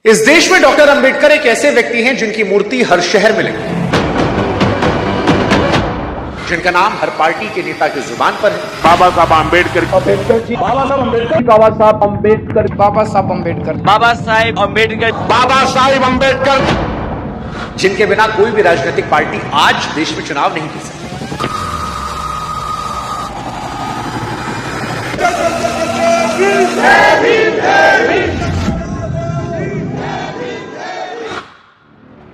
इस देश में डॉक्टर अंबेडकर एक ऐसे व्यक्ति हैं जिनकी मूर्ति हर शहर में लगी, जिनका नाम हर पार्टी के नेता की जुबान पर है। बाबा साहब अम्बेडकर जी, बाबा साहब अम्बेडकर, बाबा साहब अम्बेडकर, बाबा साहब अम्बेडकर, बाबा साहेब अम्बेडकर, बाबा साहेब अम्बेडकर, जिनके बिना कोई भी राजनीतिक पार्टी आज देश में चुनाव नहीं जीत सकती।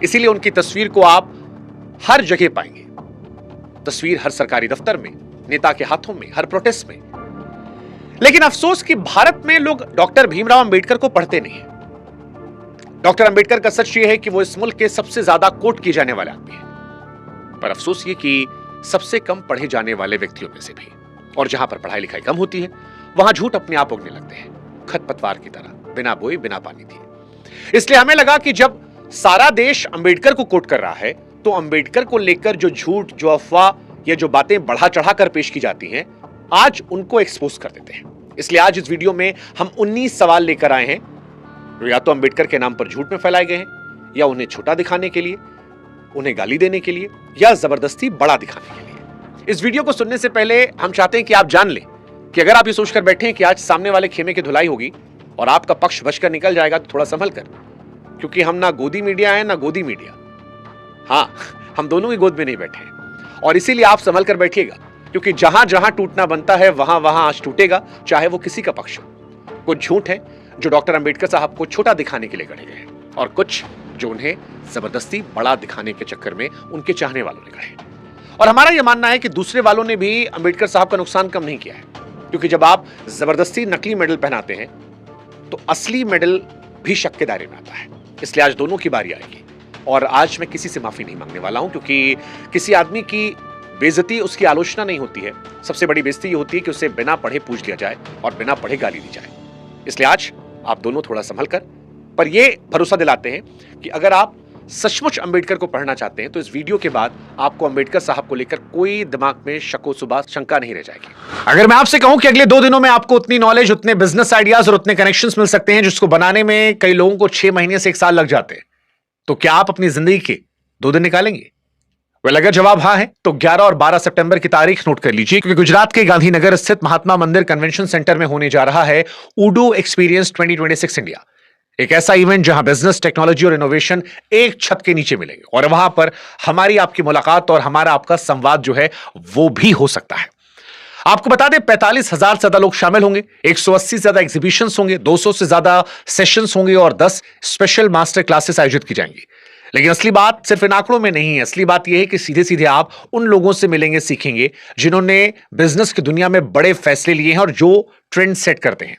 इसीलिए उनकी तस्वीर को आप हर जगह पाएंगे। तस्वीर हर सरकारी दफ्तर में, नेता के हाथों में, हर प्रोटेस्ट में। लेकिन अफसोस कि भारत में लोग डॉक्टर भीमराव अंबेडकर को पढ़ते नहीं हैं। डॉक्टर अंबेडकर का सच यह है कि वो इस मुल्क के सबसे ज्यादा कोट किए जाने वाले आदमी हैं, पर अफसोस ये कि सबसे कम पढ़े जाने वाले व्यक्तियों में से भी। और जहां पर पढ़ाई लिखाई कम होती है, वहां झूठ अपने आप उगने लगते हैं, खरपतवार की तरह, बिना बोए बिना पानी दिए। इसलिए हमें लगा कि जब सारा देश अंबेडकर को कोट कर रहा है, तो अंबेडकर को लेकर जो झूठ, जो अफवाह या जो बातें बढ़ा चढ़ा कर पेश की जाती हैं, आज उनको एक्सपोज कर देते हैं। इसलिए आज इस वीडियो में हम 19 सवाल लेकर आए हैं, जो या तो अंबेडकर के नाम पर झूठ में फैलाए गए हैं, या उन्हें छोटा दिखाने के लिए, उन्हें गाली देने के लिए, या जबरदस्ती बड़ा दिखाने के लिए। इस वीडियो को सुनने से पहले हम चाहते हैं कि आप जान लें कि अगर आप ये सोचकर बैठे हैं कि आज सामने वाले खेमे की धुलाई होगी और आपका पक्ष बचकर निकल जाएगा, तो थोड़ा संभल कर, क्योंकि हम ना गोदी मीडिया है ना गोदी मीडिया। हाँ, हम दोनों ही गोद में नहीं बैठे हैं, और इसीलिए आप संभल कर बैठिएगा, क्योंकि जहां जहां टूटना बनता है वहां वहां आज टूटेगा, चाहे वो किसी का पक्ष हो। कुछ झूठ है जो डॉक्टर अंबेडकर साहब को छोटा दिखाने के लिए गढ़े गए हैं, और कुछ जो उन्हें जबरदस्ती बड़ा दिखाने के चक्कर में उनके चाहने वालों ने गढ़े। और हमारा यह मानना है कि दूसरे वालों ने भी अंबेडकर साहब का नुकसान कम नहीं किया है, क्योंकि जब आप जबरदस्ती नकली मेडल पहनाते हैं तो असली मेडल भी शक के दायरे में आता है। इसलिए आज दोनों की बारी आएगी, और आज मैं किसी से माफी नहीं मांगने वाला हूं, क्योंकि किसी आदमी की बेइज्जती उसकी आलोचना नहीं होती है। सबसे बड़ी बेइज्जती ये होती है कि उसे बिना पढ़े पूछ लिया जाए और बिना पढ़े गाली दी जाए। इसलिए आज आप दोनों थोड़ा संभल कर, पर यह भरोसा दिलाते हैं कि अगर आप सचमुच अंबेडकर को पढ़ना चाहते हैं, तो इस वीडियो के बाद आपको अंबेडकर साहब को लेकर कोई दिमाग में शको सुबह शंका नहीं रह जाएगी। अगर मैं आपसे कहूं कि अगले 2 दिनों में आपको उतनी नॉलेज, उतने बिजनेस आइडियाज और उतने कनेक्शंस मिल सकते हैं जिसको बनाने में कई लोगों को 6 महीने से 1 साल लग जाते हैं, तो क्या आप अपनी जिंदगी के 2 दिन निकालेंगे? वेल, अगर जवाब हाँ है तो 11 और 12 सितंबर की तारीख नोट कर लीजिए, क्योंकि गुजरात के गांधीनगर स्थित महात्मा मंदिर कन्वेंशन सेंटर में होने जा रहा है ऊडू एक्सपीरियंस 2026 इंडिया। एक ऐसा इवेंट जहां बिजनेस, टेक्नोलॉजी और इनोवेशन एक छत के नीचे मिलेंगे, और वहां पर हमारी आपकी मुलाकात और हमारा आपका संवाद जो है वो भी हो सकता है। आपको बता दें, 45,000 से ज्यादा लोग शामिल होंगे, 180 से ज्यादा एग्जीबिशंस होंगे, 200 से ज्यादा सेशंस होंगे और 10 स्पेशल मास्टर क्लासेस आयोजित की जाएंगी। लेकिन असली बात सिर्फ इन आंकड़ों में नहीं है। असली बात यह है कि सीधे सीधे आप उन लोगों से मिलेंगे, सीखेंगे जिन्होंने बिजनेस की दुनिया में बड़े फैसले लिए हैं और जो ट्रेंड सेट करते हैं।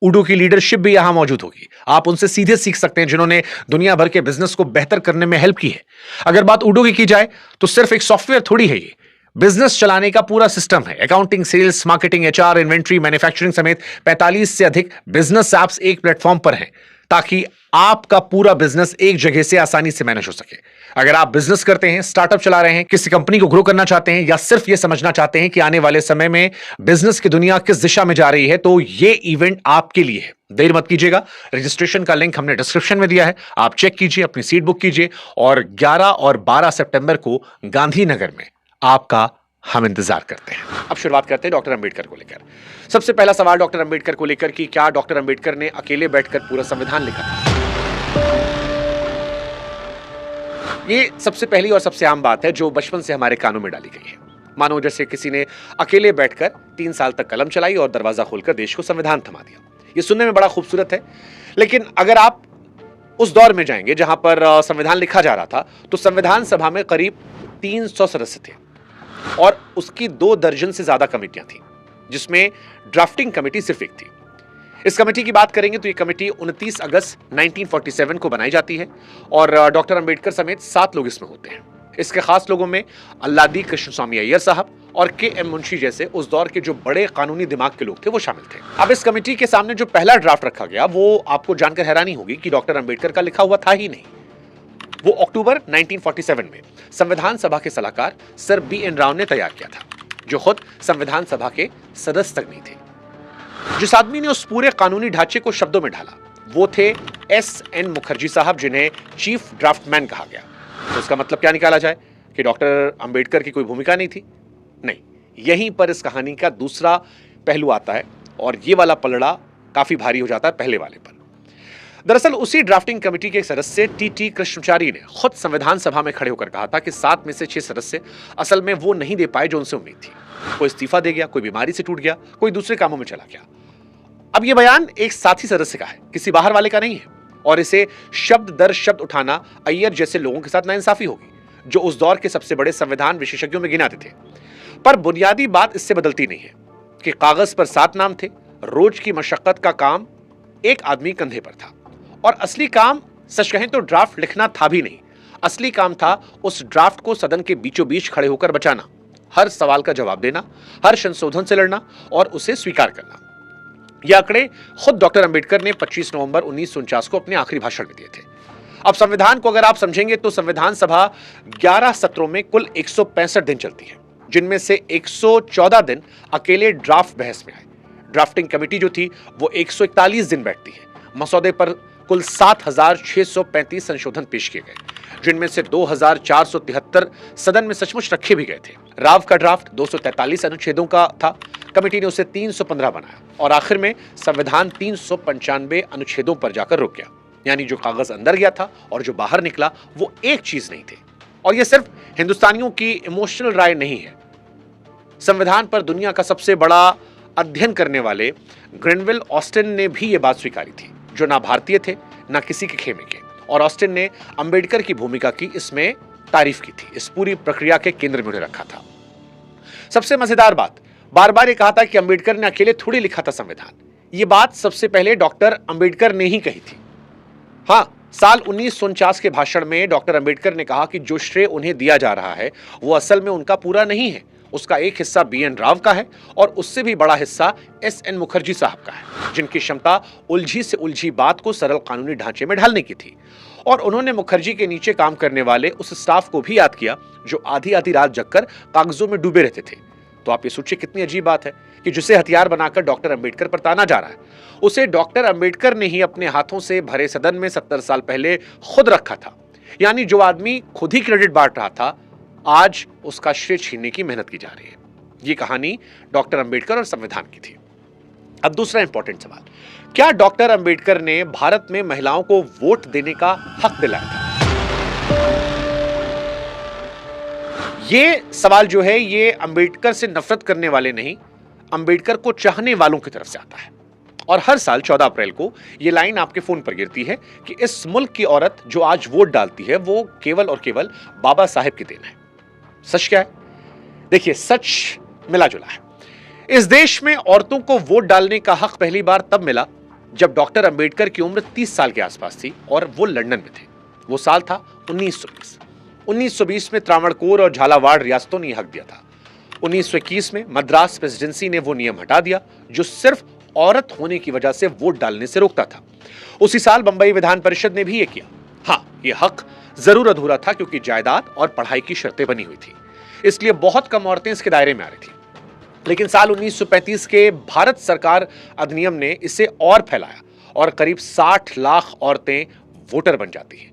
ऊडू की लीडरशिप भी यहां मौजूद होगी। आप उनसे सीधे सीख सकते हैं जिन्होंने दुनिया भर के बिजनेस को बेहतर करने में हेल्प की है। अगर बात ऊडू की जाए तो सिर्फ एक सॉफ्टवेयर थोड़ी है, ये बिजनेस चलाने का पूरा सिस्टम है। Accounting, sales, marketing, HR, inventory, manufacturing समेत 45 से अधिक बिजनेस एप्स एक प्लेटफॉर्म पर हैं, ताकि आपका पूरा बिजनेस एक जगह से आसानी से मैनेज हो सके। अगर आप बिजनेस करते हैं, स्टार्टअप चला रहे हैं, किसी कंपनी को ग्रो करना चाहते हैं, या सिर्फ यह समझना चाहते हैं कि आने वाले समय में बिजनेस की दुनिया किस दिशा में जा रही है, तो यह इवेंट आपके लिए है। देर मत कीजिएगा। रजिस्ट्रेशन का लिंक हमने डिस्क्रिप्शन में दिया है, आप चेक कीजिए, अपनी सीट बुक कीजिए, और 11 और 12 सितंबर को गांधीनगर में आपका हम इंतजार करते हैं। अब शुरुआत करते हैं डॉक्टर अंबेडकर को लेकर। सबसे पहला सवाल डॉक्टर अंबेडकर को लेकर कि क्या डॉक्टर अंबेडकर ने अकेले बैठकर पूरा संविधान लिखा था? ये सबसे पहली और सबसे आम बात है जो बचपन से हमारे कानों में डाली गई है। मानो जैसे किसी ने अकेले बैठकर 3 साल तक कलम चलाई और दरवाजा खोलकर देश को संविधान थमा दिया। ये सुनने में बड़ा खूबसूरत है, लेकिन अगर आप उस दौर में जाएंगे जहां पर संविधान लिखा जा रहा था, तो संविधान सभा में करीब 300 सदस्य थे, और उसकी 2 दर्जन से ज्यादा कमेटियां थी, जिसमें ड्राफ्टिंग कमेटी सिर्फ एक थी। इस कमेटी की बात करेंगे तो ये कमेटी 29 अगस्त 1947 को बनाई जाती है, और डॉक्टर अंबेडकर समेत 7 लोग इसमें होते हैं। इसके खास लोगों में अल्लादी कृष्णस्वामी अय्यर साहब और के.एम. मुंशी जैसे उस दौर के जो बड़े कानूनी दिमाग के लोग थे, वो शामिल थे। अब इस कमेटी के सामने जो पहला ड्राफ्ट रखा गया, वो आपको जानकर हैरानी होगी कि डॉक्टर अंबेडकर का लिखा हुआ था ही नहीं। वो अक्टूबर 1947 में संविधान सभा के सलाहकार सर बी.एन. राव ने तैयार किया था, जो खुद संविधान सभा के सदस्य तक नहीं थे। जिस आदमी ने उस पूरे कानूनी ढांचे को शब्दों में ढाला, वो थे एस.एन. मुखर्जी साहब, जिन्हें चीफ ड्राफ्टमैन कहा गया। तो इसका मतलब क्या निकाला जाए कि डॉक्टर अंबेडकर की कोई भूमिका नहीं थी? नहीं, यहीं पर इस कहानी का दूसरा पहलू आता है और ये वाला पलड़ा काफी भारी हो जाता है पहले वाले पर। दरअसल उसी ड्राफ्टिंग कमेटी के सदस्य टी कृष्णचारी ने खुद संविधान सभा में खड़े होकर कहा था कि 7 में से 6 सदस्य असल में वो नहीं दे पाए जो उनसे उम्मीद थी। कोई इस्तीफा दे गया, कोई बीमारी से टूट गया, कोई दूसरे कामों में चला गया। अब ये बयान एक साथी सदस्य का है, किसी बाहर वाले का नहीं है, और इसे शब्द दर शब्द उठाना अय्यर जैसे लोगों के साथ नाइंसाफी होगी, जो उस दौर के सबसे बड़े संविधान विशेषज्ञों में गिनाते थे। पर बुनियादी बात इससे बदलती नहीं है कि कागज पर 7 नाम थे, रोज की मशक्कत का काम एक आदमी कंधे पर था, और असली काम सच कहें तो ड्राफ्ट लिखना था भी नहीं। असली काम था उस ड्राफ्ट को सदन के बीचों बीच खड़े होकर बचाना, हर सवाल का जवाब देना, हर संशोधन से लड़ना और उसे स्वीकार करना। ये आंकड़े खुद डॉक्टर अंबेडकर ने 25 नवंबर 1949 को अपने आखिरी भाषण में दिए थे। अब संविधान को अगर आप समझेंगे तो संविधान सभा 11 सत्रों में कुल 165 दिन चलती है, जिनमें से 114 दिन अकेले ड्राफ्ट बहस में आए। ड्राफ्टिंग कमेटी जो थी वो 141 दिन बैठती है। मसौदे पर कुल 7,635 संशोधन पेश किए गए, जिनमें से 2,473 सदन में सचमुच रखे भी गए थे। राव का ड्राफ्ट 243 अनुच्छेदों का था, कमेटी ने उसे 315 बनाया और आखिर में संविधान 395 अनुच्छेदों पर जाकर रुक गया। यानी जो कागज अंदर गया था और जो बाहर निकला वो एक चीज नहीं थे। और यह सिर्फ हिंदुस्तानियों की इमोशनल राय नहीं है। संविधान पर दुनिया का सबसे बड़ा अध्ययन करने वाले ग्रेनविल ऑस्टिन ने भी यह बात स्वीकारी थी, जो ना भारतीय थे ना किसी के खेमे के, और ऑस्टिन ने अंबेडकर की भूमिका की इसमें तारीफ की थी। इस पूरी प्रक्रिया के केंद्र में उन्हें रखा था। सबसे मजेदार बात, बार बार ये कहा था कि अंबेडकर ने अकेले थोड़ी लिखा था संविधान। ये बात सबसे पहले डॉक्टर अंबेडकर ने ही कही थी। हाँ, साल 1949 के भाषण में डॉक्टर अंबेडकर ने कहा कि जो श्रेय उन्हें दिया जा रहा है वो असल में उनका पूरा नहीं है, उसका एक हिस्सा बी.एन. राव का है और उससे भी बड़ा हिस्सा एस.एन. मुखर्जी साहब का है, जिनकी क्षमता उलझी से उलझी बात को सरल कानूनी ढांचे में ढालने की थी। और उन्होंने मुखर्जी के नीचे काम करने वाले उस स्टाफ को भी याद किया जो आधी आधी रात जगकर कागजों में डूबे रहते थे। तो आप ये सोचिए कितनी अजीब बात है कि जिसे हथियार बनाकर डॉक्टर अंबेडकर पर ताना जा रहा है, उसे डॉक्टर अंबेडकर ने ही अपने हाथों से भरे सदन में 70 साल पहले खुद रखा था। यानी जो आदमी खुद ही क्रेडिट बांट रहा था, आज उसका श्रेय छीनने की मेहनत की जा रही है। ये कहानी डॉक्टर अंबेडकर और संविधान की थी। अब दूसरा इंपॉर्टेंट सवाल, क्या डॉक्टर अंबेडकर ने भारत में महिलाओं को वोट देने का हक दिलाया था? ये सवाल जो है ये अंबेडकर से नफरत करने वाले नहीं, अंबेडकर को चाहने वालों की तरफ से आता है। और हर साल 14 अप्रैल को ये लाइन आपके फोन पर गिरती है कि इस मुल्क की औरत जो आज वोट डालती है वो केवल और केवल बाबा साहेब की देन है। सच क्या है? देखिए, सच मिला जुला है। इस देश में औरतों को वोट डालने का हक पहली बार तब मिला जब डॉक्टर अंबेडकर की उम्र 30 साल के आसपास थी और वो लंदन में थे। वो साल था 1920। 1920 में त्रावणकोर और झालावाड़ रियासतों ने यह हक दिया था। 1921 में मद्रास प्रेसिडेंसी ने वो नियम हटा दिया जो सिर्फ औरत होने की वजह से वोट डालने से रोकता था। उसी साल बंबई विधान परिषद ने भी यह किया। हाँ, यह हक जरूर अधूरा था क्योंकि जायदाद और पढ़ाई की शर्तें बनी हुई थी, इसलिए बहुत कम औरतें इसके दायरे में आ रही थी। लेकिन साल 1935 के भारत सरकार अधिनियम ने इसे और फैलाया और करीब 60 लाख औरतें वोटर बन जाती हैं।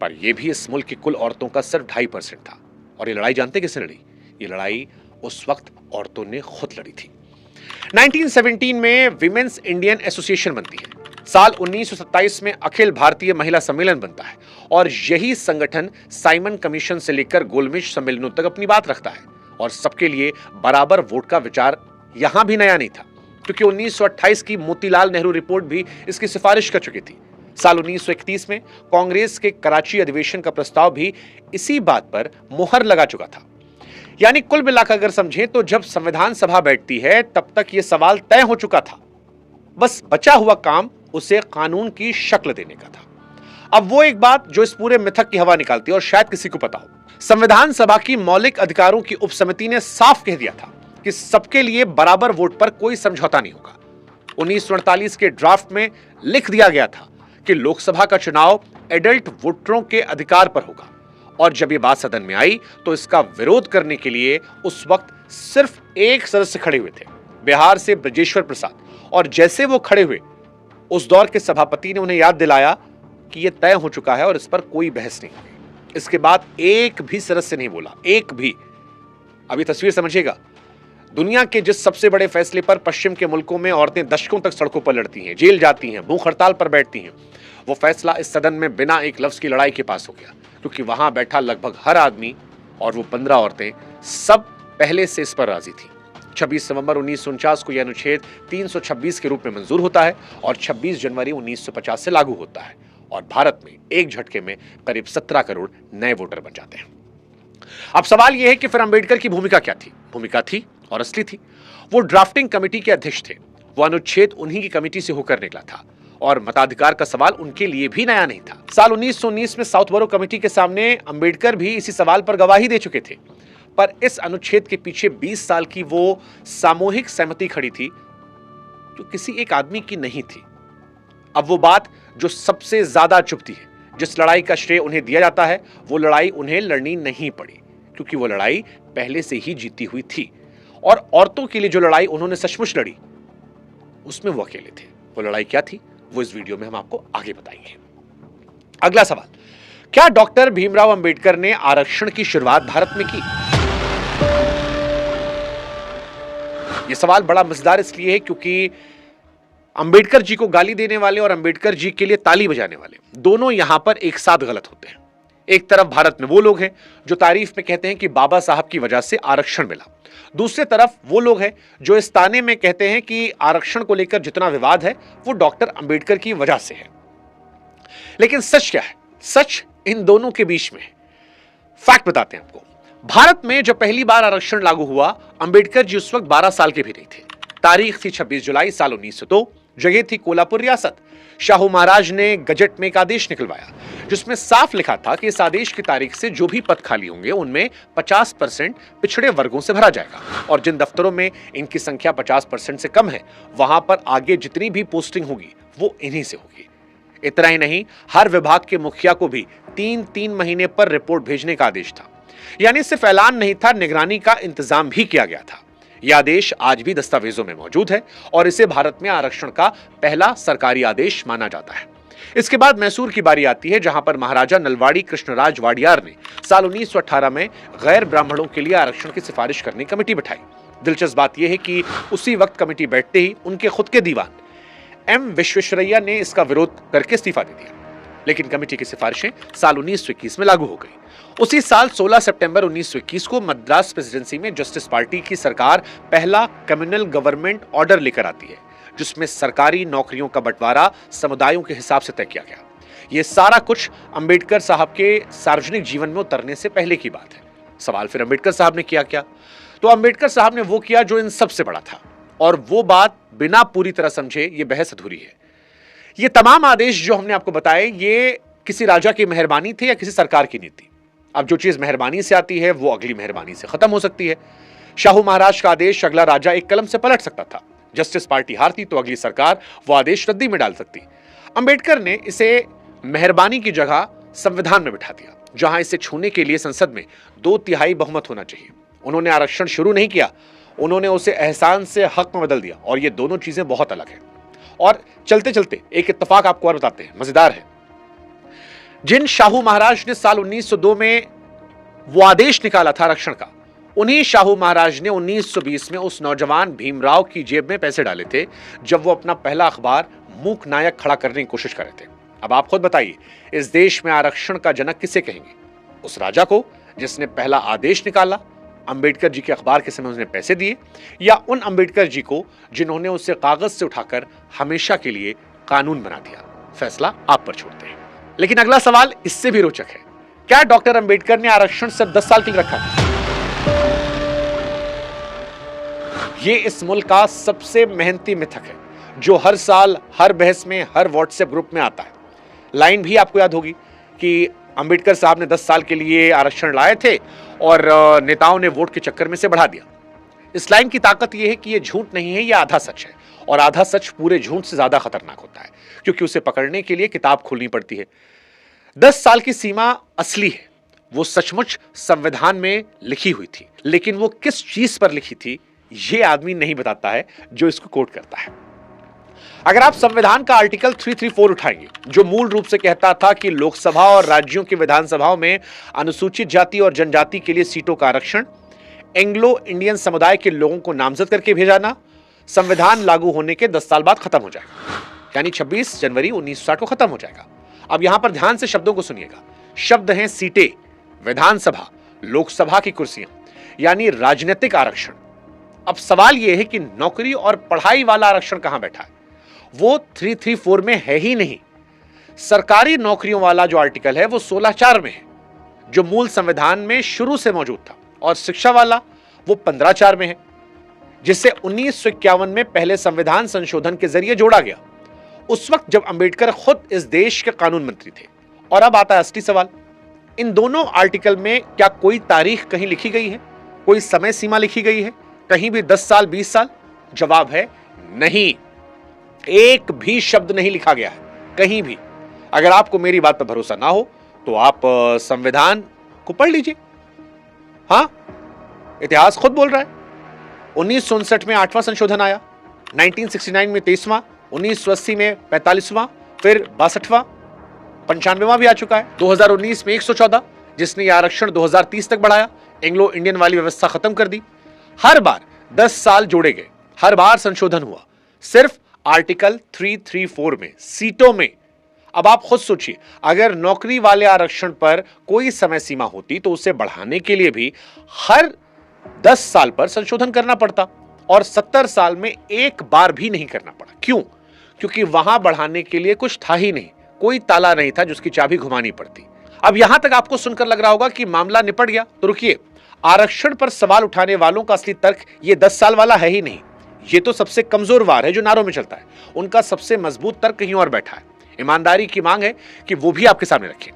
पर यह भी इस मुल्क की कुल औरतों का सिर्फ 2.5% था। और ये लड़ाई जानते किसने लड़ी? ये लड़ाई उस वक्त औरतों ने खुद लड़ी थी। 1917 में विमेंस इंडियन एसोसिएशन बनती है। साल 1927 में अखिल भारतीय महिला सम्मेलन बनता है और यही संगठन साइमन कमीशन से लेकर गोलमेज सम्मेलनों तक अपनी बात रखता है। और सबके लिए बराबर वोट का विचार यहां भी नया नहीं था, क्योंकि 1928 की मोतीलाल नेहरू रिपोर्ट भी इसकी सिफारिश कर चुकी थी। साल 1931 में कांग्रेस के कराची अधिवेशन का प्रस्ताव भी इसी बात पर मुहर लगा चुका था। यानी कुल मिलाकर अगर समझें तो जब संविधान सभा बैठती है तब तक यह सवाल तय हो चुका था, बस बचा हुआ काम उसे कानून की शक्ल देने का था। अब वो एक बात जो इस पूरे मिथक की हवा निकालती है और शायद किसी को पता हो, संविधान सभा की मौलिक अधिकारों की उपसमिति ने साफ कह दिया था कि सबके लिए बराबर वोट पर कोई समझौता नहीं होगा। 1948 के ड्राफ्ट में लिख दिया गया था कि लोकसभा का चुनाव एडल्ट वोटरों के अधिकार पर होगा। और जब यह बात सदन में आई तो इसका विरोध करने के लिए उस वक्त सिर्फ एक सदस्य खड़े हुए थे, बिहार से ब्रजेश्वर प्रसाद। और जैसे वो खड़े हुए उस दौर के सभापति ने उन्हें याद दिलाया कि यह तय हो चुका है और इस पर कोई बहस नहीं हुई। इसके बाद एक भी सदस्य नहीं बोला, एक भी। अब ये तस्वीर समझिएगा, दुनिया के जिस सबसे बड़े फैसले पर पश्चिम के मुल्कों में औरतें दशकों तक सड़कों पर लड़ती हैं, जेल जाती हैं, भूख हड़ताल पर बैठती हैं, वो फैसला इस सदन में बिना एक लफ्ज की लड़ाई के पास हो गया, क्योंकि वहां बैठा लगभग हर आदमी और वो 15 औरतें सब पहले से इस पर राजी थी। 26 नवंबर 1949 को यह अनुच्छेद 326 के रूप में मंजूर होता है और 26 जनवरी 1950 से लागू होता है और भारत में एक झटके में करीब 17 करोड़ नए वोटर बन जाते हैं। अब सवाल यह है कि फिर अंबेडकर की भूमिका क्या थी? भूमिका थी और असली थी। वो ड्राफ्टिंग कमेटी के अध्यक्ष थे। वो अनुच्छेद उन्हीं की कमेटी से होकर निकला था और मताधिकार का सवाल उनके लिए भी नया नहीं था। साल 1919 में साउथबरो कमेटी के सामने अंबेडकर भी इसी सवाल पर गवाही दे चुके थे, पर इस अनुच्छेद के पीछे 20 साल की वो सामूहिक सहमति खड़ी थी जो किसी एक आदमी की नहीं थी। अब वो बात जो सबसे ज्यादा चुभती है, जिस लड़ाई का श्रेय उन्हें दिया जाता है, वो लड़ाई उन्हें लड़नी नहीं पड़ी, क्योंकि वो लड़ाई पहले से ही जीती हुई थी। और औरतों के लिए जो लड़ाई उन्होंने सचमुच लड़ी, उसमें वो अकेले थे। वो लड़ाई क्या थी, वो इस वीडियो में हम आपको आगे बताएंगे। अगला सवाल, क्या डॉक्टर भीमराव अंबेडकर ने आरक्षण की शुरुआत भारत में की? यह सवाल बड़ा मजेदार इसलिए है क्योंकि अंबेडकर जी को गाली देने वाले और अंबेडकर जी के लिए ताली बजाने वाले दोनों यहां पर एक साथ गलत होते हैं। एक तरफ भारत में वो लोग हैं जो तारीफ में कहते हैं कि बाबा साहब की वजह से आरक्षण मिला, दूसरे तरफ वो लोग हैं जो इस ताने में कहते हैं कि आरक्षण को लेकर जितना विवाद है वो डॉक्टर अंबेडकर की वजह से है। लेकिन सच क्या है? सच इन दोनों के बीच में है। फैक्ट बताते हैं आपको। भारत में जब पहली बार आरक्षण लागू हुआ, अंबेडकर जी उस वक्त 12 साल के भी नहीं थे। तारीख थी 26 जुलाई साल 1902। जगह थी कोल्हापुर रियासत। शाहू महाराज ने गजट में एक आदेश निकलवाया जिसमें साफ लिखा था कि इस आदेश की तारीख से जो भी पद खाली होंगे उनमें 50% पिछड़े वर्गों से भरा जाएगा और जिन दफ्तरों में इनकी संख्या 50% से कम है वहां पर आगे जितनी भी पोस्टिंग होगी वो इन्हीं से होगी। इतना ही नहीं, हर विभाग के मुखिया को भी 3-3 महीने पर रिपोर्ट भेजने का आदेश था। यानी सिर्फ ऐलान नहीं था, निगरानी का इंतजाम भी किया गया था। यह आदेश आज भी दस्तावेजों में मौजूद है और इसे भारत में आरक्षण का पहला सरकारी आदेश माना जाता है। इसके बाद मैसूर की बारी आती है, जहां पर महाराजा नलवाड़ी कृष्णराज वाडियार ने साल 1918 में गैर ब्राह्मणों के लिए आरक्षण की सिफारिश करने की कमेटी बिठाई। दिलचस्प बात यह है कि उसी वक्त कमेटी बैठते ही उनके खुद के दीवान एम विश्वेश्वरैया ने इसका विरोध करके इस्तीफा दे दिया, लेकिन कमेटी की सिफारिशें साल 1921 में लागू हो गई। उसी साल 16 सितंबर 1921 को मद्रास प्रेसिडेंसी में जस्टिस पार्टी की सरकार पहला कम्युनल गवर्नमेंट ऑर्डर लेकर आती है, जिसमें सरकारी नौकरियों का बंटवारा समुदायों के हिसाब से तय किया गया। यह सारा कुछ अंबेडकर साहब के सार्वजनिक जीवन में उतरने से पहले की बात है। सवाल फिर अंबेडकर साहब ने किया क्या? तो अंबेडकर साहब ने वो किया जो इन सबसे बड़ा था, और वो बात बिना पूरी तरह समझे ये बहस अधूरी है। ये तमाम आदेश जो हमने आपको बताए, ये किसी राजा की मेहरबानी थे या किसी सरकार की नीति? अब जो चीज मेहरबानी से आती है वो अगली मेहरबानी से खत्म हो सकती है। शाहू महाराज का आदेश अगला राजा एक कलम से पलट सकता था। जस्टिस पार्टी हारती तो अगली सरकार वो आदेश रद्दी में डाल सकती। अंबेडकर ने इसे मेहरबानी की जगह संविधान में बिठा दिया, जहां इसे छूने के लिए संसद में 2/3 बहुमत होना चाहिए। उन्होंने आरक्षण शुरू नहीं किया, उन्होंने उसे एहसान से हक में बदल दिया, और ये दोनों चीजें बहुत अलग हैं। और चलते चलते एक इत्तेफाक आपको और बताते हैं, मजेदार है। जिन शाहू महाराज ने साल 1902 में वो आदेश निकाला था आरक्षण का, उन्हीं शाहू महाराज ने 1920 में उस नौजवान भीमराव की जेब में पैसे डाले थे जब वो अपना पहला अखबार मूक नायक खड़ा करने की कोशिश कर रहे थे। अब आप खुद बताइए, इस देश में आरक्षण का जनक किसे कहेंगे? उस राजा को जिसने पहला आदेश निकाला, अंबेडकर जी के अखबार के समय उसने पैसे दिए, या उन अंबेडकर जी को जिन्होंने उसे कागज से उठाकर हमेशा के लिए कानून बना दिया? फैसला आप पर छोड़ते हैं। लेकिन अगला सवाल इससे भी रोचक है, क्या डॉक्टर अंबेडकर ने आरक्षण सिर्फ 10 साल के लिए रखा था? यह इस मुल्क का सबसे मेहनती मिथक है जो हर साल हर बहस में, हर व्हाट्सएप ग्रुप में आता है। लाइन भी आपको याद होगी कि अंबेडकर साहब ने 10 साल के लिए आरक्षण लाए थे और नेताओं ने वोट के चक्कर में से बढ़ा दिया। इस लाइन की ताकत यह है कि यह झूठ नहीं है, यह आधा सच है, और आधा सच पूरे झूठ से ज्यादा खतरनाक होता है, क्योंकि उसे पकड़ने के लिए किताब खोलनी पड़ती है। 10 साल की सीमा असली है, वो सचमुच संविधान में लिखी हुई थी, लेकिन वो किस चीज पर लिखी थी ये आदमी नहीं बताता है जो इसको कोट करता है। अगर आप संविधान का आर्टिकल 334 उठाएंगे, जो मूल रूप से कहता था कि लोकसभा और राज्यों की विधानसभाओं में अनुसूचित जाति और जनजाति के लिए सीटों का आरक्षण एंग्लो इंडियन समुदाय के लोगों को नामजद करके भेजाना संविधान लागू होने के 10 साल बाद खत्म हो जाएगा, यानी 26 जनवरी 1960 को खत्म हो जाएगा। अब यहां पर ध्यान से शब्दों को सुनिएगा। शब्द हैं सीटें, विधानसभा, लोकसभा की कुर्सियां, यानी राजनीतिक आरक्षण। अब सवाल यह है कि नौकरी और पढ़ाई वाला आरक्षण कहां बैठा है? वो 334 में है ही नहीं। सरकारी नौकरियों वाला जो आर्टिकल है वो 16(4) में है, जो मूल संविधान में शुरू से मौजूद था, और शिक्षा वाला वो 15(4) में है, जिसे 1951 में पहले संविधान संशोधन के जरिए जोड़ा गया, उस वक्त जब अंबेडकर खुद इस देश के कानून मंत्री थे। और अब आता है असली सवाल, इन दोनों आर्टिकल में क्या कोई तारीख कहीं लिखी गई है? कोई समय सीमा लिखी गई है कहीं भी? 10 साल, 20 साल? जवाब है नहीं, एक भी शब्द नहीं लिखा गया है कहीं भी। अगर आपको मेरी बात पर भरोसा ना हो तो आप संविधान को पढ़ लीजिए। हां, इतिहास खुद बोल रहा है। 1959 में 8वां संशोधन आया, 1969 में 23वां, 1980 में 45वां, फिर 62वां, 95वां भी आ चुका है। 2019 में 114, जिसने यह आरक्षण 2030 तक बढ़ाया, एंग्लो इंडियन वाली व्यवस्था खत्म कर दी। हर बार 10 साल जोड़े गए, हर बार संशोधन हुआ, सिर्फ आर्टिकल 334 में, सीटों में। अब आप खुद सोचिए, अगर नौकरी वाले आरक्षण पर कोई समय सीमा होती तो उसे बढ़ाने के लिए भी हर 10 साल पर संशोधन करना पड़ता, और 70 साल में एक बार भी नहीं करना पड़ा। क्यों? क्योंकि वहां बढ़ाने के लिए कुछ था ही नहीं, कोई ताला नहीं था जिसकी चाबी घुमानी पड़ती। अब यहां तक आपको सुनकर लग रहा होगा कि मामला निपट गया, तो रुकिए। आरक्षण पर सवाल उठाने वालों का असली तर्क ये 10 साल वाला है ही नहीं। ये तो सबसे कमजोर वार है जो नारों में चलता है। उनका सबसे मजबूत तर्क कहीं और बैठा है। ईमानदारी की मांग है कि वो भी आपके सामने रखें।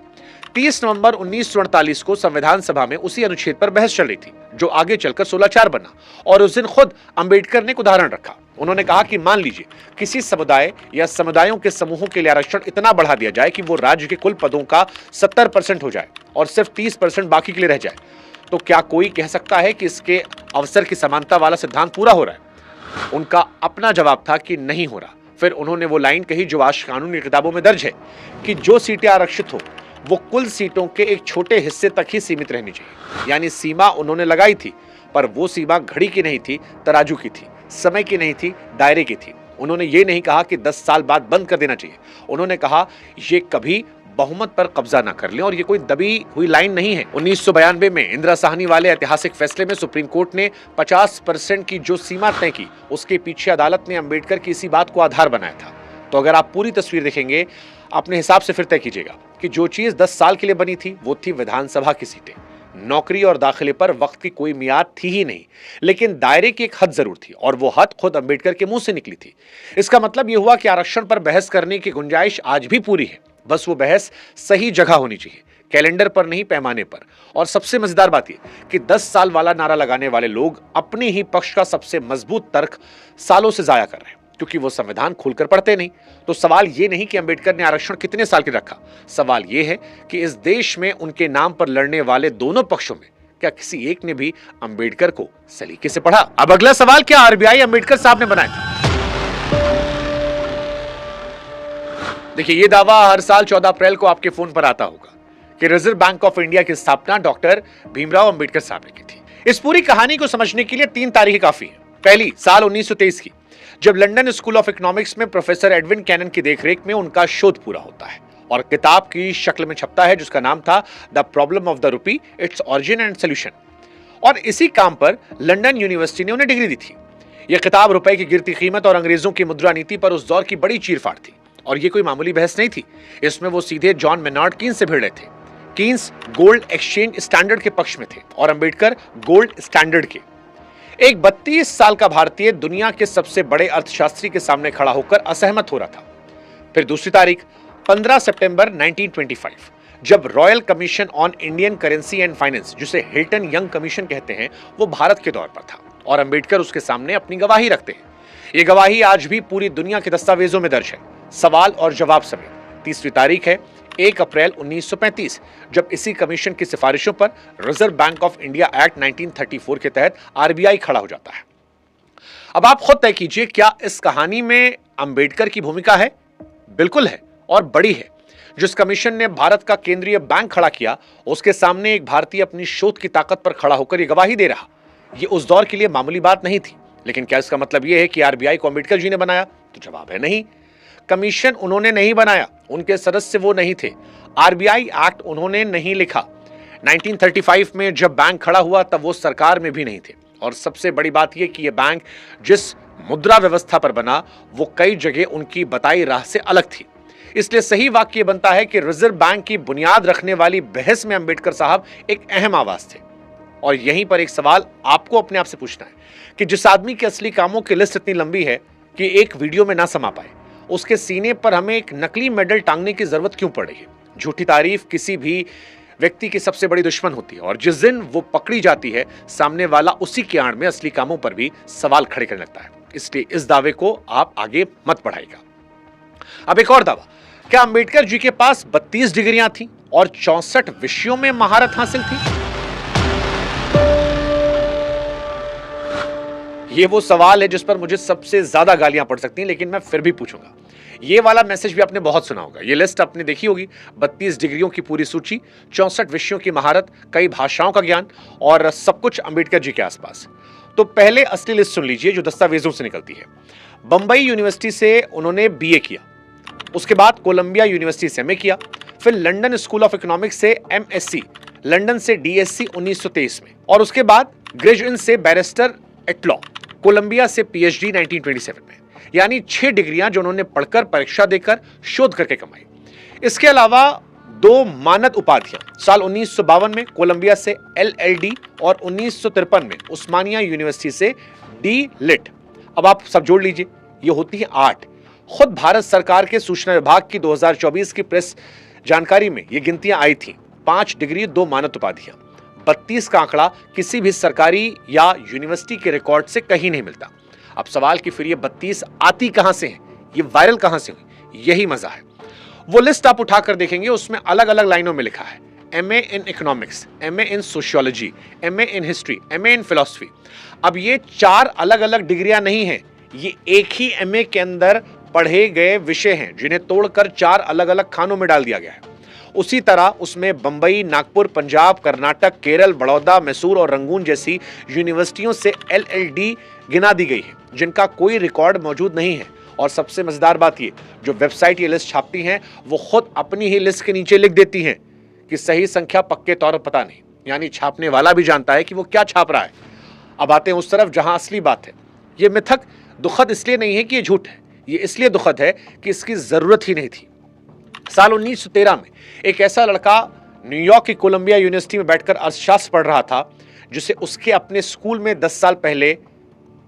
30 नवंबर 1948 को संविधान सभा में उसी अनुच्छेद पर बहस चल रही थी, जो आगे चलकर 16(4) बना, और उस दिन खुद अंबेडकर ने एक उदाहरण रखा। उन्होंने कहा कि मान लीजिए किसी समुदाय या समुदायों के समूहों के लिए आरक्षण इतना बढ़ा दिया जाए कि वो राज्य के कुल पदों का 70% हो जाए और सिर्फ 30% बाकी के लिए रह जाए, तो क्या कोई कह सकता है कि इसके अवसर की समानता वाला सिद्धांत पूरा हो रहा है? उनका अपना जवाब था कि नहीं हो रहा। फिर उन्होंने वो लाइन कही जो आज कानून की किताबों में दर्ज है कि जो सीटें आरक्षित हो वो कुल सीटों के एक छोटे हिस्से तक ही सीमित रहनी चाहिए। यानी सीमा उन्होंने लगाई थी, पर वो सीमा घड़ी की नहीं थी, तराजू की थी, समय की नहीं थी, दायरे की थी। उन्होंने ये नहीं कहा कि 10 साल बाद बंद कर देना चाहिए। उन्होंने कहा ये कभी बहुमत पर कब्जा ना कर लें, और ये कोई दबी हुई लाइन नहीं है। 1992 में इंदिरा साहनी वाले ऐतिहासिक फैसले में सुप्रीम कोर्ट ने 50% की जो सीमा तय की, उसके पीछे अदालत ने अंबेडकर की इसी बात को आधार बनाया था। तो अगर आप पूरी तस्वीर देखेंगे, अपने हिसाब से फिर तय कीजिएगा कि जो चीज 10 साल के लिए बनी थी वो थी विधानसभा की सीटें। नौकरी और दाखिले पर वक्त की कोई मियाद थी ही नहीं, लेकिन दायरे की एक हद जरूर थी, और वो हद खुद अंबेडकर के मुंह से निकली थी। इसका मतलब यह हुआ कि आरक्षण पर बहस करने की गुंजाइश आज भी पूरी है, बस वो बहस सही जगह होनी चाहिए, कैलेंडर पर नहीं, पैमाने पर। और सबसे मजेदार बात यह कि 10 साल वाला नारा लगाने वाले लोग अपने ही पक्ष का सबसे मजबूत तर्क सालों से जाया कर रहे हैं, क्योंकि वो संविधान खोलकर पढ़ते नहीं। तो सवाल ये नहीं कि अंबेडकर ने आरक्षण कितने साल के रखा, सवाल ये है कि इस देश में उनके नाम पर लड़ने वाले दोनों पक्षों में क्या किसी एक ने भी अंबेडकर को सलीके से पढ़ा? अब अगला सवाल, क्या आरबीआई अंबेडकर साहब ने बनाया था? देखिए, ये दावा हर साल 14 अप्रैल को आपके फोन पर आता होगा कि रिजर्व बैंक ऑफ इंडिया की स्थापना डॉक्टर भीमराव अंबेडकर साहब ने की थी। इस पूरी कहानी को समझने के लिए 3 तारीखें काफी है। पहली, साल 1923 की, जब लंदन स्कूल ऑफ इकोनॉमिक्स में प्रोफेसर एडविन कैनन की देखरेख में उनका शोध पूरा होता है और किताब की शक्ल में छपता है, जिसका नाम था the problem of the rupee, its origin and solution. और इसी काम पर लंदन यूनिवर्सिटी ने उन्हें डिग्री दी थी। यह किताब रुपए की गिरती कीमत और अंग्रेजों की मुद्रा नीति पर उस दौर की बड़ी चीरफाड़ थी, और यह कोई मामूली बहस नहीं थी। इसमें वो सीधे जॉन मेनार्ड कीन्स से भिड़ रहे थे। कीन्स गोल्ड एक्सचेंज स्टैंडर्ड के पक्ष में थे और अंबेडकर गोल्ड स्टैंडर्ड के। एक 32 साल का भारतीय दुनिया के सबसे बड़े अर्थशास्त्री के सामने खड़ा होकर असहमत हो रहा था। फिर दूसरी तारीख, 15 सितंबर 1925, जब royal commission on Indian currency and finance, जिसे हिल्टन यंग कमीशन कहते हैं, वो भारत के दौर पर था और अंबेडकर उसके सामने अपनी गवाही रखते हैं। ये गवाही आज भी पूरी दुनिया के दस्तावेजों में दर्ज है, सवाल और जवाब समेत। तीसरी तारीख है 1 अप्रैल 1935, जब इसी कमीशन की सिफारिशों पर reserve bank of India act 1934 के तहत आरबीआई खड़ा हो जाता है। अब आप खुद तय कीजिए, क्या इस कहानी में अंबेडकर की भूमिका है? बिल्कुल है, और बड़ी है। जिस कमीशन ने भारत का केंद्रीय बैंक खड़ा किया, उसके सामने एक भारतीय अपनी शोध की ताकत पर खड़ा होकर यह गवाही दे रहा। यह उस दौर के लिए मामूली बात नहीं थी। लेकिन क्या इसका मतलब यह है कि आरबीआई को अंबेडकर जी ने बनाया? तो जवाब है नहीं। कमीशन उन्होंने नहीं बनाया, उनके सदस्य वो नहीं थे। आरबीआई एक्ट उन्होंने नहीं लिखा। 1935 में जब बैंक खड़ा हुआ तब वो सरकार में भी नहीं थे। और सबसे बड़ी बात यह कि यह बैंक जिस मुद्रा व्यवस्था पर बना, वो कई जगह उनकी बताई राह से अलग थी। इसलिए सही वाक्य बनता है कि रिजर्व बैंक की बुनियाद रखने वाली बहस में अंबेडकर साहब एक अहम आवाज थे। और यहीं पर एक सवाल आपको अपने आप से पूछना है कि जिस आदमी के असली कामों की लिस्ट इतनी लंबी है कि एक वीडियो में ना समा पाए, उसके सीने पर हमें एक नकली मेडल टांगने की जरूरत क्यों पड़ रही है? झूठी तारीफ किसी भी व्यक्ति की सबसे बड़ी दुश्मन होती है, और जिस दिन वो पकड़ी जाती है, सामने वाला उसी की आड़ में असली कामों पर भी सवाल खड़े करने लगता है। इसलिए इस दावे को आप आगे मत बढ़ाइएगा। अब एक और दावा, क्या अंबेडकर जी के पास 32 डिग्रियां थी और 64 विषयों में महारत हासिल थी? यह वो सवाल है जिस पर मुझे सबसे ज्यादा गालियां पड़ सकती हैं, लेकिन मैं फिर भी पूछूंगा। ये वाला मैसेज भी आपने बहुत सुना होगा, ये लिस्ट आपने देखी होगी। 32 डिग्रियों की पूरी सूची, 64 विषयों की महारत, कई भाषाओं का ज्ञान, और सब कुछ अंबेडकर जी के आसपास। तो पहले असली लिस्ट सुन लीजिए जो दस्तावेजों से निकलती है। बंबई यूनिवर्सिटी से उन्होंने बीए किया, उसके बाद कोलंबिया यूनिवर्सिटी से एमए किया, फिर लंदन स्कूल ऑफ इकोनॉमिक्स से एमएससी, लंदन से डीएससी 1923 में, और उसके बाद ग्रेजुएट से बैरिस्टर एट लॉ, कोलंबिया से पीएचडी 1927 में। यानी 6 डिग्रियां जो उन्होंने पढ़कर, परीक्षा देकर, शोध करके कमाई। इसके अलावा 2 मानद उपाधियां, साल 1952 में कोलंबिया से एलएलडी और 1953 में उस्मानिया यूनिवर्सिटी से डी लिट। अब आप सब जोड़ लीजिए, ये होती है 8। खुद भारत सरकार के सूचना विभाग की 2024 की प्रेस जानकारी में ये गिनतियां आई थी। 5 डिग्री, 2 मानद उपाधियां। 32 का आंकड़ा किसी भी सरकारी या यूनिवर्सिटी के रिकॉर्ड से कहीं नहीं मिलता। अब सवाल कि फिर ये 32 आती कहां से है, ये वायरल कहां से हुई? यही मजा है। वो लिस्ट आप उठाकर देखेंगे, उसमें अलग अलग लाइनों में लिखा है MA in economics, MA in sociology, MA in history, MA in philosophy. अब ये 4 अलग अलग डिग्रियां नहीं हैं, ये एक ही एमए के अंदर पढ़े गए विषय हैं जिन्हें तोड़कर 4 अलग अलग खानों में डाल दिया गया है। उसी तरह उसमें बंबई, नागपुर, पंजाब, कर्नाटक, केरल, बड़ौदा, मैसूर और रंगून जैसी यूनिवर्सिटियों से एलएलडी गिना दी गई है जिनका कोई रिकॉर्ड मौजूद नहीं है। और सबसे मजेदार बात ये, जो वेबसाइट ये लिस्ट छापती हैं वो खुद अपनी ही लिस्ट के नीचे लिख देती हैं कि सही संख्या पक्के तौर पर पता नहीं। यानी छापने वाला भी जानता है कि वो क्या छाप रहा है। अब आते हैं उस तरफ जहां असली बात है। ये मिथक दुखद इसलिए नहीं है कि ये झूठ है, ये इसलिए दुखद है कि इसकी जरूरत ही नहीं थी। साल 1913 में एक ऐसा लड़का न्यूयॉर्क की कोलंबिया यूनिवर्सिटी में बैठकर अर्थशास्त्र पढ़ रहा था जिसे उसके अपने स्कूल में 10 साल पहले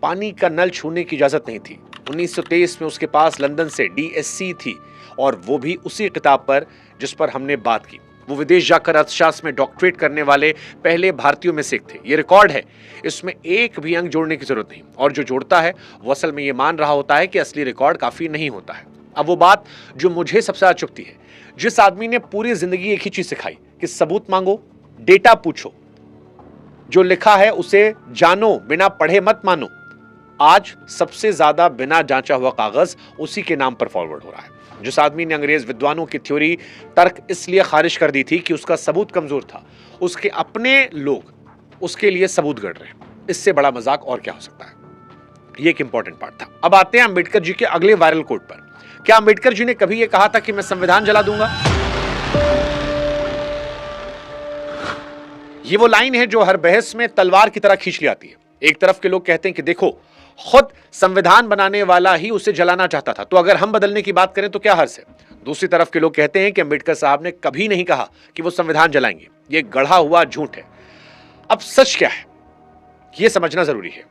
पानी का नल छूने की इजाजत नहीं थी। 1923 में उसके पास लंदन से डीएससी थी, और वो भी उसी किताब पर जिस पर हमने बात की। वो विदेश जाकर अर्थशास्त्र में डॉक्टरेट करने वाले पहले भारतीयों में से एक थे। ये रिकॉर्ड है, इसमें एक भी अंक जोड़ने की जरूरत नहीं, और जो जोड़ता है वो असल में ये मान रहा होता है कि असली रिकॉर्ड काफी नहीं होता है। अब वो बात जो मुझे सबसे ज्यादा चुभती है, जिस आदमी ने पूरी जिंदगी एक ही चीज सिखाई कि सबूत मांगो, डेटा पूछो, जो लिखा है उसे जानो, बिना पढ़े मत मानो, आज सबसे ज्यादा बिना जांचा हुआ कागज उसी के नाम पर फॉरवर्ड हो रहा है। जिस आदमी ने अंग्रेज विद्वानों की थ्योरी तर्क इसलिए खारिज कर दी थी कि उसका सबूत कमजोर था, उसके अपने लोग उसके लिए सबूत गढ़ रहे हैं। इससे बड़ा मजाक और क्या हो सकता है? ये एक इंपॉर्टेंट पार्ट था। अब आते हैं अंबेडकर जी के अगले वायरल कोट पर। क्या अंबेडकर जी ने कभी यह कहा था कि मैं संविधान जला दूंगा? ये वो लाइन है जो हर बहस में तलवार की तरह खींच ली आती है। एक तरफ के लोग कहते हैं कि देखो, खुद संविधान बनाने वाला ही उसे जलाना चाहता था, तो अगर हम बदलने की बात करें तो क्या हर्ज है? दूसरी तरफ के लोग कहते हैं कि अंबेडकर साहब ने कभी नहीं कहा कि वो संविधान जलाएंगे, ये गढ़ा हुआ झूठ है। अब सच क्या है यह समझना जरूरी है।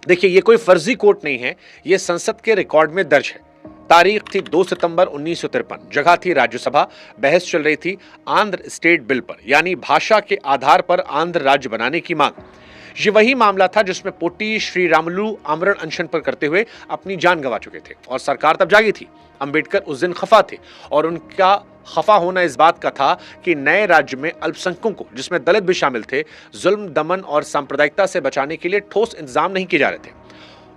देखिए, ये कोई फर्जी कोट नहीं है, यह संसद के रिकॉर्ड में दर्ज है। तारीख थी 2 सितंबर 1953, जगह थी राज्यसभा, बहस चल रही थी आंध्र स्टेट बिल पर, यानी भाषा के आधार पर आंध्र राज्य बनाने की मांग। ये वही मामला था जिसमें पोटी श्री रामुलु आमरण अनशन पर करते हुए अपनी जान गंवा चुके थे, और सरकार तब जागी थी। अंबेडकर उस दिन खफा थे, और उनका खफा होना इस बात का था कि नए राज्य में अल्पसंख्यकों को, जिसमें दलित भी शामिल थे, जुल्म, दमन और सांप्रदायिकता से बचाने के लिए ठोस इंतजाम नहीं किए जा रहे थे।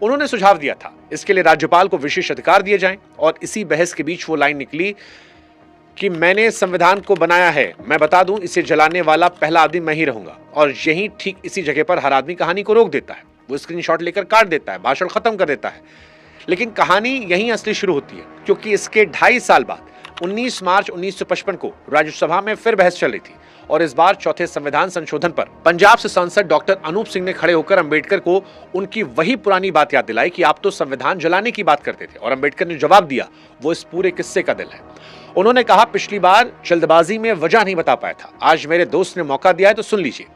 उन्होंने सुझाव दिया था इसके लिए राज्यपाल को विशेष अधिकार दिए जाएं, और इसी बहस के बीच वो लाइन निकली कि मैंने संविधान को बनाया है, मैं बता दूं इसे जलाने वाला पहला आदमी मैं ही रहूंगा। और यही ठीक इसी जगह पर हर आदमी कहानी को रोक देता है, वो स्क्रीनशॉट लेकर काट देता है, भाषण खत्म कर देता है। लेकिन कहानी यहीं असली शुरू होती है, क्योंकि इसके 2.5 साल बाद 19 मार्च 1955 को राज्यसभा में फिर बहस चल रही थी, और इस बार चौथे संविधान संशोधन पर पंजाब से सांसद डॉक्टर अनूप सिंह ने खड़े होकर अंबेडकर को उनकी वही पुरानी बात याद दिलाई कि आप तो संविधान जलाने की बात करते थे। और अंबेडकर ने जवाब दिया, वो इस पूरे किस्से का दिल है। उन्होंने कहा, पिछली बार जल्दबाजी में वजह नहीं बता पाया था, आज मेरे दोस्त ने मौका दिया है तो सुन लीजिए।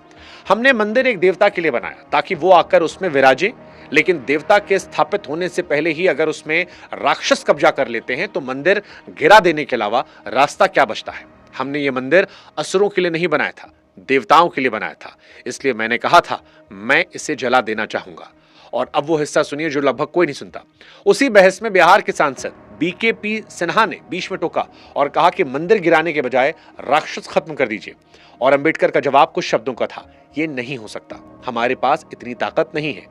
हमने मंदिर एक देवता के लिए बनाया ताकि वो आकर उसमें विराजे, लेकिन देवता के स्थापित होने से पहले ही अगर उसमें राक्षस कब्जा कर लेते हैं तो मंदिर गिरा देने के अलावा रास्ता क्या बचता है। हमने ये मंदिर असुरों के लिए नहीं बनाया था, देवताओं के लिए बनाया था, इसलिए मैंने कहा था मैं इसे जला देना चाहूंगा। और अब वो हिस्सा सुनिए जो लगभग कोई नहीं सुनता। उसी बहस में बिहार के सांसद बीकेपी सिन्हा ने बीच में टोका और कहा कि मंदिर गिराने के बजाय राक्षस खत्म कर दीजिए। और अंबेडकर का जवाब कुछ शब्दों का था, ये नहीं हो सकता, हमारे पास इतनी ताकत नहीं है।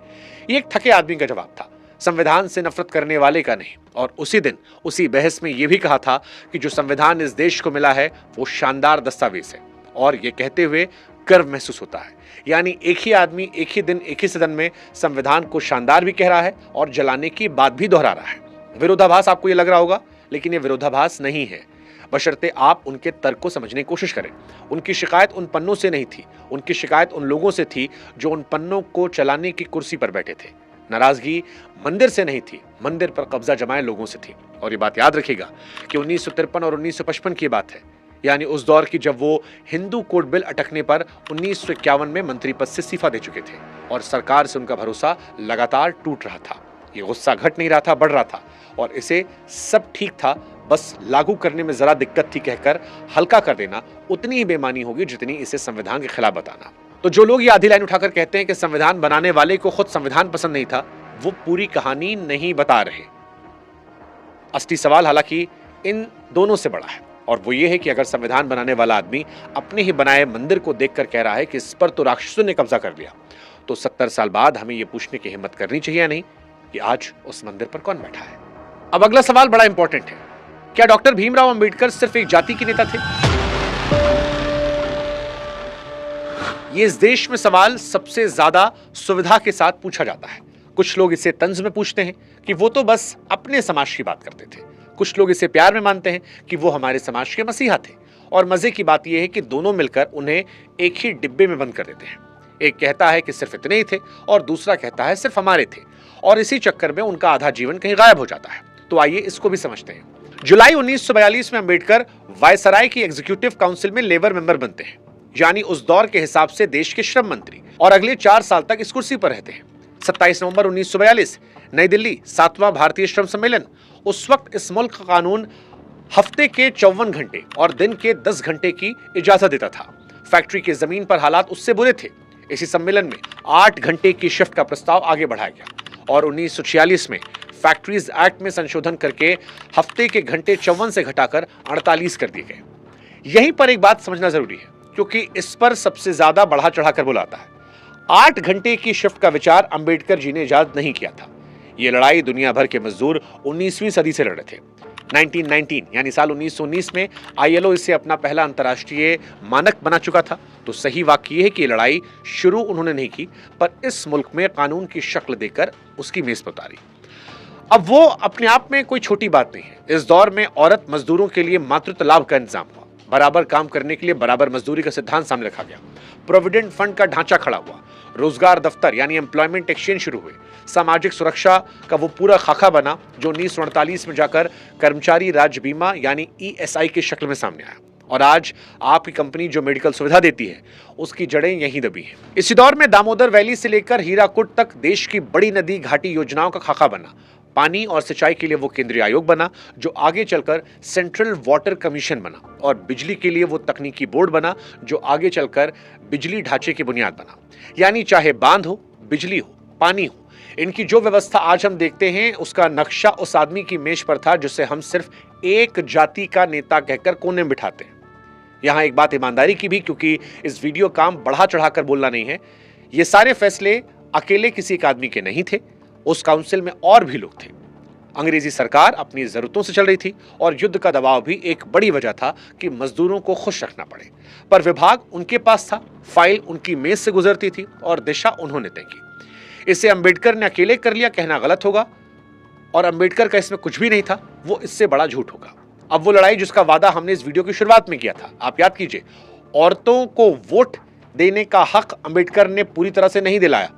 ये एक थके आदमी का जवाब था, संविधान से नफरत करने वाले का नहीं। और उसी दिन उसी बहस में यह भी कहा था कि जो संविधान इस देश को मिला है वो शानदार दस्तावेज है, और ये कहते हुए गर्व महसूस होता है। यानी एक ही आदमी एक ही दिन एक ही सदन में संविधान को शानदार भी कह रहा है और जलाने की बात भी दोहरा रहा है। विरोधाभास आपको ये लग रहा होगा, लेकिन ये विरोधाभास नहीं है, बशर्ते आप उनके तर्क को समझने की कोशिश करें। उनकी शिकायत उन पन्नों से नहीं थी, उनकी शिकायत उन लोगों से थी जो उन पन्नों को चलाने की कुर्सी पर बैठे थे। नाराजगी मंदिर से नहीं थी, मंदिर पर कब्जा जमाए लोगों से थी। और ये बात याद रखिएगा कि 1953 और 1955 की बात है, यानी उस दौर की जब वो हिंदू कोड बिल अटकने पर 1951 में मंत्री पद से इस्तीफा दे चुके थे और सरकार से उनका भरोसा लगातार टूट रहा था। ये गुस्सा घट नहीं रहा था, बढ़ रहा था, और इसे सब ठीक था, बस लागू करने में जरा दिक्कत थी कहकर हल्का कर देना उतनी ही बेईमानी होगी जितनी इसे संविधान के खिलाफ बताना। तो जो लोग ये आधी लाइन उठाकर कहते हैं कि संविधान बनाने वाले को खुद संविधान पसंद नहीं था, वो पूरी कहानी नहीं बता रहे। असली सवाल हालांकि इन दोनों से बड़ा है, और वो ये है कि अगर संविधान बनाने वाला आदमी अपने ही बनाए मंदिर को देखकर कह रहा है कि इस पर तो राक्षसों ने कब्जा कर लिया, तो 70 साल बाद हमें यह पूछने की हिम्मत करनी चाहिए या नहीं कि आज उस मंदिर पर कौन बैठा है। अब अगला सवाल बड़ा इंपॉर्टेंट है, क्या डॉक्टर भीमराव अंबेडकर सिर्फ एक जाति के नेता थे? ये इस देश में सवाल सबसे ज्यादा सुविधा के साथ पूछा जाता है। कुछ लोग इसे तंज में पूछते हैं कि वो तो बस अपने समाज की बात करते थे, कुछ लोग इसे प्यार में मानते हैं कि वो हमारे समाज के मसीहा थे। और मजे की बात यह है कि दोनों मिलकर उन्हें एक ही डिब्बे में बंद कर देते हैं। एक कहता है कि सिर्फ इतने ही थे और दूसरा कहता है सिर्फ हमारे थे, और इसी चक्कर में उनका आधा जीवन कहीं गायब हो जाता है। तो आइए इसको भी समझते हैं। जुलाई 1942 में अंबेडकर वायसराय की एग्जीक्यूटिव काउंसिल में लेबर मेंबर बनते हैं, यानी उस दौर के हिसाब से देश के श्रम मंत्री, और अगले 4 साल तक इस कुर्सी पर रहते हैं। 27 नवंबर 1942 नई दिल्ली 7वां भारतीय श्रम सम्मेलन। उस वक्त इस मुल्क का कानून हफ्ते के 54 घंटे और दिन के 10 घंटे की इजाजत देता था। फैक्ट्री के जमीन पर हालात उससे बुरे थे। इसी सम्मेलन में 8 घंटे की शिफ्ट का प्रस्ताव आगे बढ़ाया गया, और 1946 में फैक्ट्रीज एक्ट में संशोधन करके हफ्ते के घंटे 54 से घटाकर 48 कर दिए गए। यहीं पर एक बात समझना जरूरी है, क्योंकि इस पर सबसे ज्यादा बढ़ा चढ़ाकर बुलाता है। 8 घंटे की शिफ्ट का विचार अंबेडकर जी ने इजाद नहीं किया था। यह लड़ाई दुनिया भर के मजदूर 19वीं सदी से लड़ रहे थे। 1919 यानी साल 1919 में ILO इसे अपना पहला अंतर्राष्ट्रीय मानक बना चुका था। तो सही वाक्य यह है कि ये लड़ाई शुरू उन्होंने नहीं की, पर इस मुल्क में कानून की शक्ल देकर उसकी मेज पर उतारी। अब वो अपने आप में कोई छोटी बात नहीं है। इस दौर में औरत मजदूरों के लिए मातृत्व लाभ का इंतजाम हुआ, बराबर काम करने के लिए बराबर मजदूरी का सिद्धांत सामने रखा गया, प्रोविडेंट फंड का ढांचा खड़ा हुआ, रोजगार दफ्तर यानी एम्प्लॉयमेंट एक्सचेंज शुरू हुए, सामाजिक सुरक्षा का वो पूरा खाका बना जो 1948 में जाकर कर्मचारी राज्य बीमा यानी ESI की शक्ल में सामने आया। और आज आपकी कंपनी जो मेडिकल सुविधा देती है उसकी जड़ें यहीं दबी हैं। इसी दौर में दामोदर वैली से लेकर हीराकुड तक देश की बड़ी नदी घाटी योजनाओं का खाका बना। पानी और सिंचाई के लिए वो केंद्रीय आयोग बना जो आगे चलकर सेंट्रल वाटर कमीशन बना, और बिजली के लिए वो तकनीकी बोर्ड बना जो आगे चलकर बिजली ढांचे की बुनियाद बना। यानी चाहे बांध हो, बिजली हो, पानी हो, इनकी जो व्यवस्था आज हम देखते हैं उसका नक्शा उस आदमी की मेज पर था जिसे हम सिर्फ एक जाति का नेता कहकर कोने में बिठाते हैं। यहां एक बात ईमानदारी की भी, क्योंकि इस वीडियो काम बढ़ा चढ़ाकर बोलना नहीं है। ये सारे फैसले अकेले किसी एक आदमी के नहीं थे, उस काउंसिल में और भी लोग थे। अंग्रेजी सरकार अपनी जरूरतों से चल रही थी और युद्ध का दबाव भी एक बड़ी वजह था कि मजदूरों को खुश रखना पड़े। पर विभाग उनके पास था, फाइल उनकी मेज से गुजरती थी और दिशा उन्होंने तय की। इसे अंबेडकर ने अकेले कर लिया कहना गलत होगा और अंबेडकर का इसमें कुछ भी नहीं था, वो इससे बड़ा झूठ होगा। अब वो लड़ाई जिसका वादा हमने इस वीडियो की शुरुआत में किया था, आप याद कीजिए, औरतों को वोट देने का हक अंबेडकर ने पूरी तरह से नहीं दिलाया,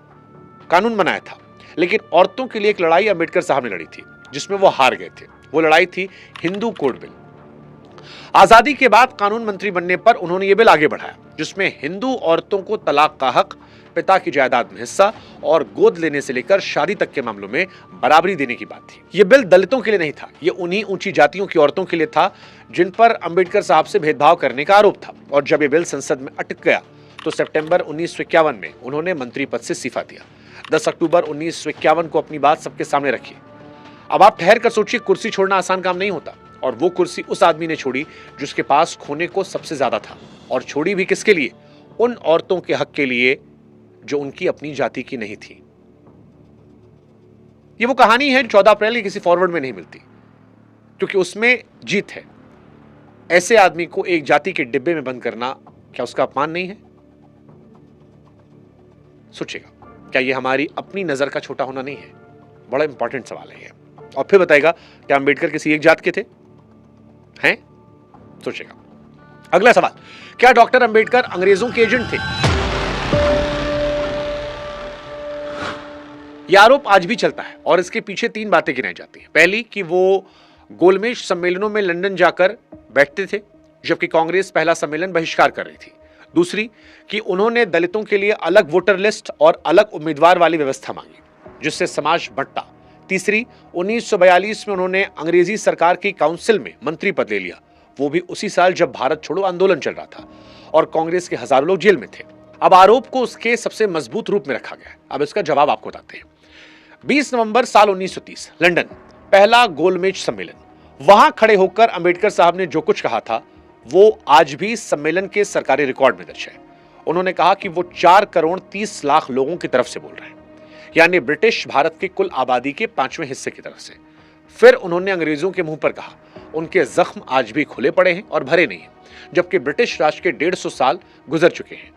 कानून बनाया था, लेकिन औरतों के लिए एक लड़ाई अंबेडकर साहब ने लड़ी थी जिसमें वो हार गए थे। वो लड़ाई थी हिंदू कोड बिल। आजादी के बाद कानून मंत्री बनने पर उन्होंने ये बिल आगे बढ़ाया जिसमें हिंदू औरतों को तलाक का हक, पिता की जायदाद में हिस्सा और गोद लेने से लेकर शादी तक के मामलों में बराबरी देने की बात थी। यह बिल दलितों के लिए नहीं था, यह उन्हीं ऊंची जातियों की औरतों के लिए था जिन पर अंबेडकर साहब से भेदभाव करने का आरोप था। और जब यह बिल संसद में अटक गया तो सितंबर 1951 में उन्होंने मंत्री पद से इस्तीफा दिया। 10 अक्टूबर 1951 को अपनी बात सबके सामने रखी। अब आप ठहर कर सोचिए, कुर्सी छोड़ना आसान काम नहीं होता और वो कुर्सी उस आदमी ने छोड़ी जिसके पास खोने को सबसे ज्यादा था, और छोड़ी भी किसके लिए? उन औरतों के हक के लिए जो उनकी अपनी जाति की नहीं थी। ये वो कहानी है जो 14 अप्रैल की किसी फॉरवर्ड में नहीं मिलती, क्योंकि उसमें जीत है। ऐसे आदमी को एक जाति के डिब्बे में बंद करना क्या उसका अपमान नहीं है? सोचिएगा, क्या ये हमारी अपनी नजर का छोटा होना नहीं है? बड़ा इंपॉर्टेंट सवाल है ये। और फिर बताएगा, क्या अंबेडकर किसी एक जात के थे? हैं? सोचिएगा। अगला सवाल, क्या डॉक्टर अंबेडकर अंग्रेजों के एजेंट थे? यह आरोप आज भी चलता है और इसके पीछे 3 बातें गिनाई जाती हैं। पहली, कि वो गोलमेज सम्मेलनों में लंदन जाकर बैठते थे जबकि कांग्रेस पहला सम्मेलन बहिष्कार कर रही थी। दूसरी, कि उन्होंने दलितों के लिए अलग वोटर लिस्ट और अलग उम्मीदवार वाली व्यवस्था मांगी जिससे समाज बंटा। तीसरी, 1942 में उन्होंने अंग्रेजी सरकार की काउंसिल में मंत्री पद ले लिया, वो भी उसी साल जब भारत छोड़ो आंदोलन चल रहा था और कांग्रेस के हजारों लोग जेल में थे। अब आरोप को उसके सबसे मजबूत रूप में रखा गया। अब इसका जवाब आपको बताते हैं। 20 नवंबर साल 1930 लंदन, पहला गोलमेज सम्मेलन। वहां खड़े होकर अंबेडकर साहब ने जो कुछ कहा था वो आज भी सम्मेलन के सरकारी रिकॉर्ड में दर्ज है। उन्होंने कहा कि वो 4 करोड़ 30 लाख लोगों की तरफ से बोल रहे हैं, यानी ब्रिटिश भारत की कुल आबादी के 5वें हिस्से की तरफ से। फिर उन्होंने अंग्रेजों के मुंह पर कहा, उनके जख्म आज भी खुले पड़े हैं और भरे नहीं हैं, जबकि ब्रिटिश राज के 150 साल गुजर चुके हैं।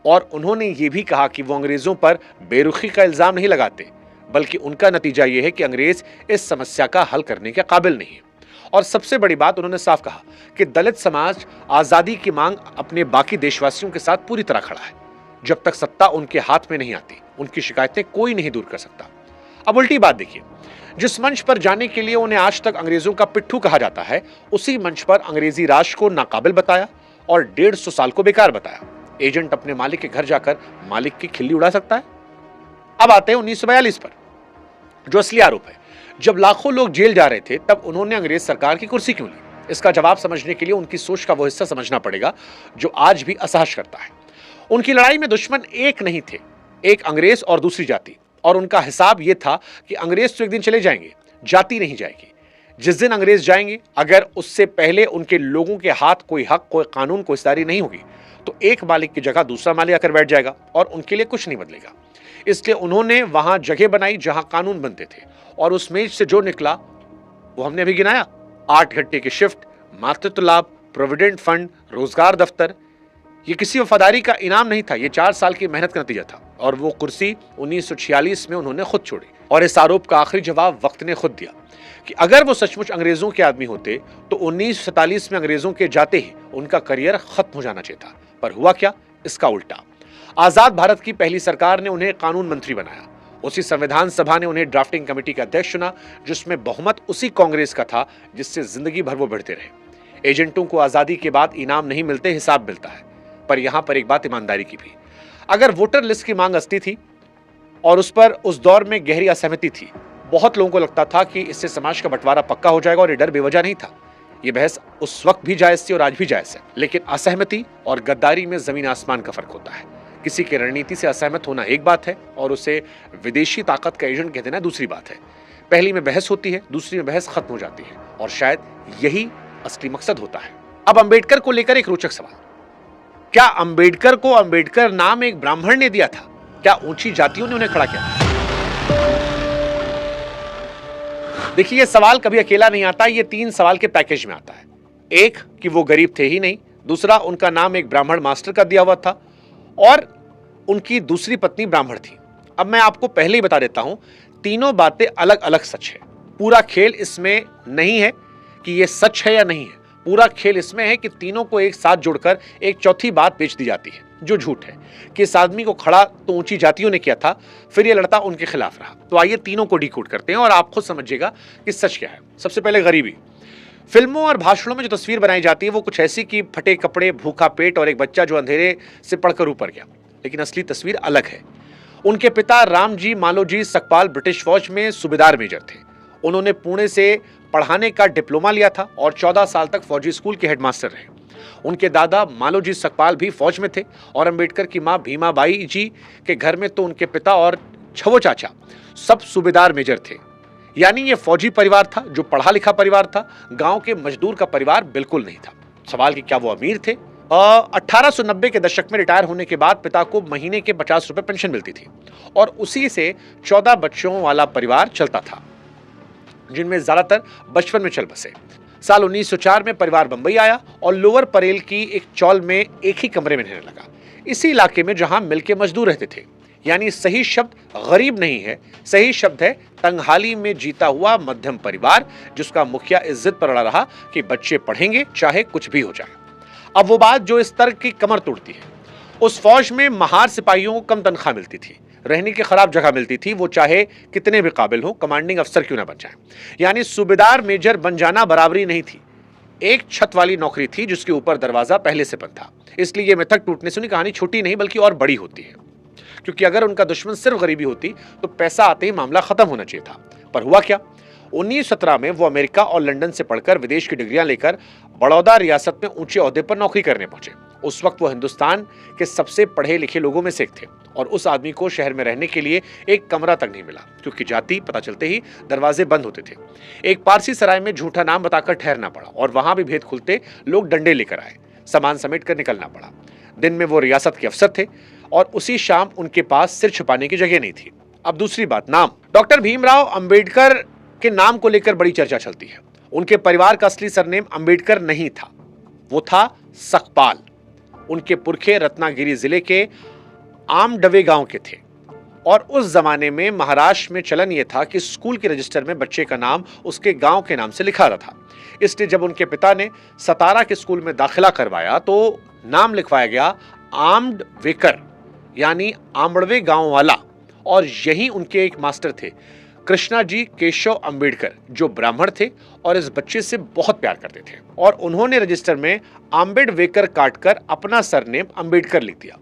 और उन्होंने ये भी कहा कि वो अंग्रेजों पर बेरुखी का इल्जाम नहीं लगाते, बल्कि उनका नतीजा यह है कि अंग्रेज इस समस्या का हल करने के काबिल नहीं है। और सबसे बड़ी बात, उन्होंने साफ कहा कि दलित समाज आजादी की मांग अपने बाकी देशवासियों के साथ पूरी तरह खड़ा है। जब तक सत्ता उनके हाथ में नहीं आती, उनकी शिकायतें कोई नहीं दूर कर सकता। अब उल्टी बात देखिए, जिस मंच पर जाने के लिए उन्हें आज तक अंग्रेजों का पिट्ठू कहा जाता है, उसी मंच पर अंग्रेजी राज को नाकाबिल बताया और 150 साल को बेकार बताया। एजेंट अपने मालिक के घर जाकर मालिक की खिल्ली उड़ा सकता है? अब आते हैं 1942 पर, जो असली आरोप है। जब लाखों लोग जेल जा रहे थे तब उन्होंने अंग्रेज सरकार की कुर्सी क्यों ली? इसका जवाब समझने के लिए उनकी सोच का वो हिस्सा समझना पड़ेगा जो आज भी असहज करता है। उनकी लड़ाई में दुश्मन एक नहीं थे, एक अंग्रेज और दूसरी जाति। और उनका हिसाब यह था कि अंग्रेज तो एक दिन चले जाएंगे, जाति नहीं जाएगी। जिस दिन अंग्रेज जाएंगे, अगर उससे पहले उनके लोगों के हाथ कोई हक, कोई कानून, कोई हिस्सेदारी नहीं होगी तो एक मालिक की जगह दूसरा मालिक आकर बैठ जाएगा और उनके लिए कुछ नहीं बदलेगा। इसलिए उन्होंने वहां जगह बनाई जहां कानून बनते थे, और उस मेज से जो निकला वो हमने अभी गिनाया। 8 घंटे की शिफ्ट, मातृत्व लाभ, प्रोविडेंट फंड, रोजगार दफ्तर। ये किसी वफादारी का इनाम नहीं था, ये 4 साल की मेहनत का नतीजा था। और वो कुर्सी 1946 में उन्होंने खुद छोड़ी। और इस आरोप का आखिरी जवाब वक्त ने खुद दिया कि अगर वो सचमुच अंग्रेजों के आदमी होते तो 1947 में अंग्रेजों के जाते ही उनका करियर खत्म हो जाना चाहिए था। पर हुआ क्या? इसका उल्टा। आजाद भारत की पहली सरकार ने उन्हें कानून मंत्री बनाया। उसी संविधान सभा ने उन्हें ड्राफ्टिंग कमेटी का अध्यक्ष चुना, जिसमें बहुमत उसी कांग्रेस का था जिससे जिंदगी भर वो भिड़ते रहे। एजेंटों को आजादी के बाद इनाम नहीं मिलते, हिसाब मिलता है। पर यहां पर एक बात ईमानदारी की भी, अगर वोटर लिस्ट की मांग असली थी और उस पर उस दौर में गहरी असहमति थी, बहुत लोगों को लगता था कि इससे समाज का बंटवारा पक्का हो जाएगा, और ये डर बेवजह नहीं था। ये बहस उस वक्त भी जायज थी और आज भी जायज है। लेकिन असहमति और गद्दारी में जमीन आसमान का फर्क होता है। किसी की रणनीति से असहमत होना एक बात है और उसे विदेशी ताकत का एजेंट कह देना दूसरी बात है। पहली में बहस होती है, दूसरी में बहस खत्म हो जाती है, और शायद यही असली मकसद होता है। अब अंबेडकर को लेकर एक रोचक सवाल, क्या अंबेडकर को अंबेडकर नाम एक ब्राह्मण ने दिया था? क्या ऊंची जातियों ने उन्हें खड़ा किया? देखिए, ये सवाल कभी अकेला नहीं आता, ये 3 सवाल के पैकेज में आता है। एक कि वो गरीब थे ही नहीं, दूसरा उनका नाम एक ब्राह्मण मास्टर का दिया हुआ था, और उनकी दूसरी पत्नी ब्राह्मण थी। अब मैं आपको पहले ही बता देता हूं, तीनों बातें अलग अलग सच है। पूरा खेल इसमें नहीं है कि ये सच है या नहीं है, पूरा खेल इसमें है कि तीनों को एक साथ जोड़कर एक चौथी बात बेच दी जाती है जो झूठ है, कि इस आदमी को खड़ा तो ऊंची जातियों ने किया था, फिर ये लड़ता उनके खिलाफ रहा। तो आइए तीनों को डिकोड करते हैं और आप खुद समझिएगा कि सच क्या है। सबसे पहले गरीबी। फिल्मों और भाषणों में जो तस्वीर बनाई जाती है वो कुछ ऐसी कि फटे कपड़े, भूखा पेट और एक बच्चा जो अंधेरे से पढ़कर ऊपर गया, लेकिन असली तस्वीर अलग है। उनके पिता रामजी मालोजी सकपाल ब्रिटिश फौज में सूबेदार मेजर थे। उन्होंने पुणे से पढ़ाने का डिप्लोमा लिया था और 14 साल तक फौजी स्कूल के हेडमास्टर रहे। उनके दादा मालोजी सकपाल भी फौज में थे और अंबेडकर की मां भीमाबाई जी के घर में तो उनके पिता और छवो चाचा सब सूबेदार मेजर थे। यानी ये फौजी परिवार था जो पढ़ा लिखा परिवार था, गांव के मजदूर का परिवार बिल्कुल नहीं था। सवाल कि क्या वो अमीर थे? 1890 के दशक में रिटायर होने के बाद पिता को महीने के 50 रुपए पेंशन मिलती थी और उसी से 14 बच्चों वाला परिवार चलता था, जिनमें ज्यादातर बचपन में चल बसे। साल 1904 में परिवार बंबई आया और लोअर परेल की एक चौल में एक ही कमरे में रहने लगा, इसी इलाके में जहां मिल के मजदूर रहते थे। यानी सही शब्द गरीब नहीं है, सही शब्द है तंगहाली में जीता हुआ मध्यम परिवार, जिसका मुखिया इस जिद पर अड़ा रहा कि बच्चे पढ़ेंगे चाहे कुछ भी हो जाए। अब वो बात जो इस तर्क की कमर तोड़ती है, उस फौज में महार सिपाहियों को कम तनख्वाह मिलती थी, रहने की खराब जगह मिलती थी, वो चाहे कितने भी काबिल हो, कमांडिंग अफसर क्यों ना बन जाए। यानी सूबेदार मेजर बन जाना बराबरी नहीं थी, एक छत वाली नौकरी थी जिसके ऊपर दरवाजा पहले से बंद था। इसलिए ये मिथक टूटने से उनकी कहानी छोटी नहीं बल्कि और बड़ी होती है, क्योंकि अगर उनका दुश्मन सिर्फ गरीबी होती तो पैसा आते ही मामला खत्म होना चाहिए था। पर हुआ क्या? 1917 में वो अमेरिका और लंदन से पढ़कर विदेश की डिग्रियां लेकर बड़ौदा रियासत में ऊंचे ओहदे पर नौकरी करने पहुंचे। उस वक्त वो हिंदुस्तान के सबसे पढ़े लिखे लोगों में से एक थे और उस आदमी को शहर में रहने के लिए एक कमरा तक नहीं मिला, क्योंकि जाति पता चलते ही दरवाजे बंद होते थे। एक पारसी सराय में झूठा नाम बताकर ठहरना पड़ा और वहां भी भेद खुलते लोग डंडे लेकर आए, सामान समेट कर निकलना पड़ा। दिन में वो रियासत के अफसर थे और उसी शाम उनके पास सिर छुपाने की जगह नहीं थी। अब दूसरी बात, नाम। डॉक्टर भीमराव अंबेडकर के नाम को लेकर बड़ी चर्चा चलती है। उनके परिवार का असली सरनेम अंबेडकर नहीं था, वो था सकपाल। उनके पुरखे रत्नागिरी जिले के आमडवे गांव के थे और उस जमाने में महाराष्ट्र में चलन यह था कि स्कूल के रजिस्टर में बच्चे का नाम उसके गांव के नाम से लिखा रहा था। इसलिए जब उनके पिता ने सतारा के स्कूल में दाखिला करवाया तो नाम लिखवाया गया आमडवेकर, यानी आमड़वे गांव वाला। और यही उनके एक मास्टर थे, कृष्णा जी केशव अंबेडकर, जो ब्राह्मण थे और इस बच्चे से बहुत प्यार करते थे, और उन्होंने रजिस्टर में आम्बेडवेकर काटकर अपना सरनेम अंबेडकर लिख दिया।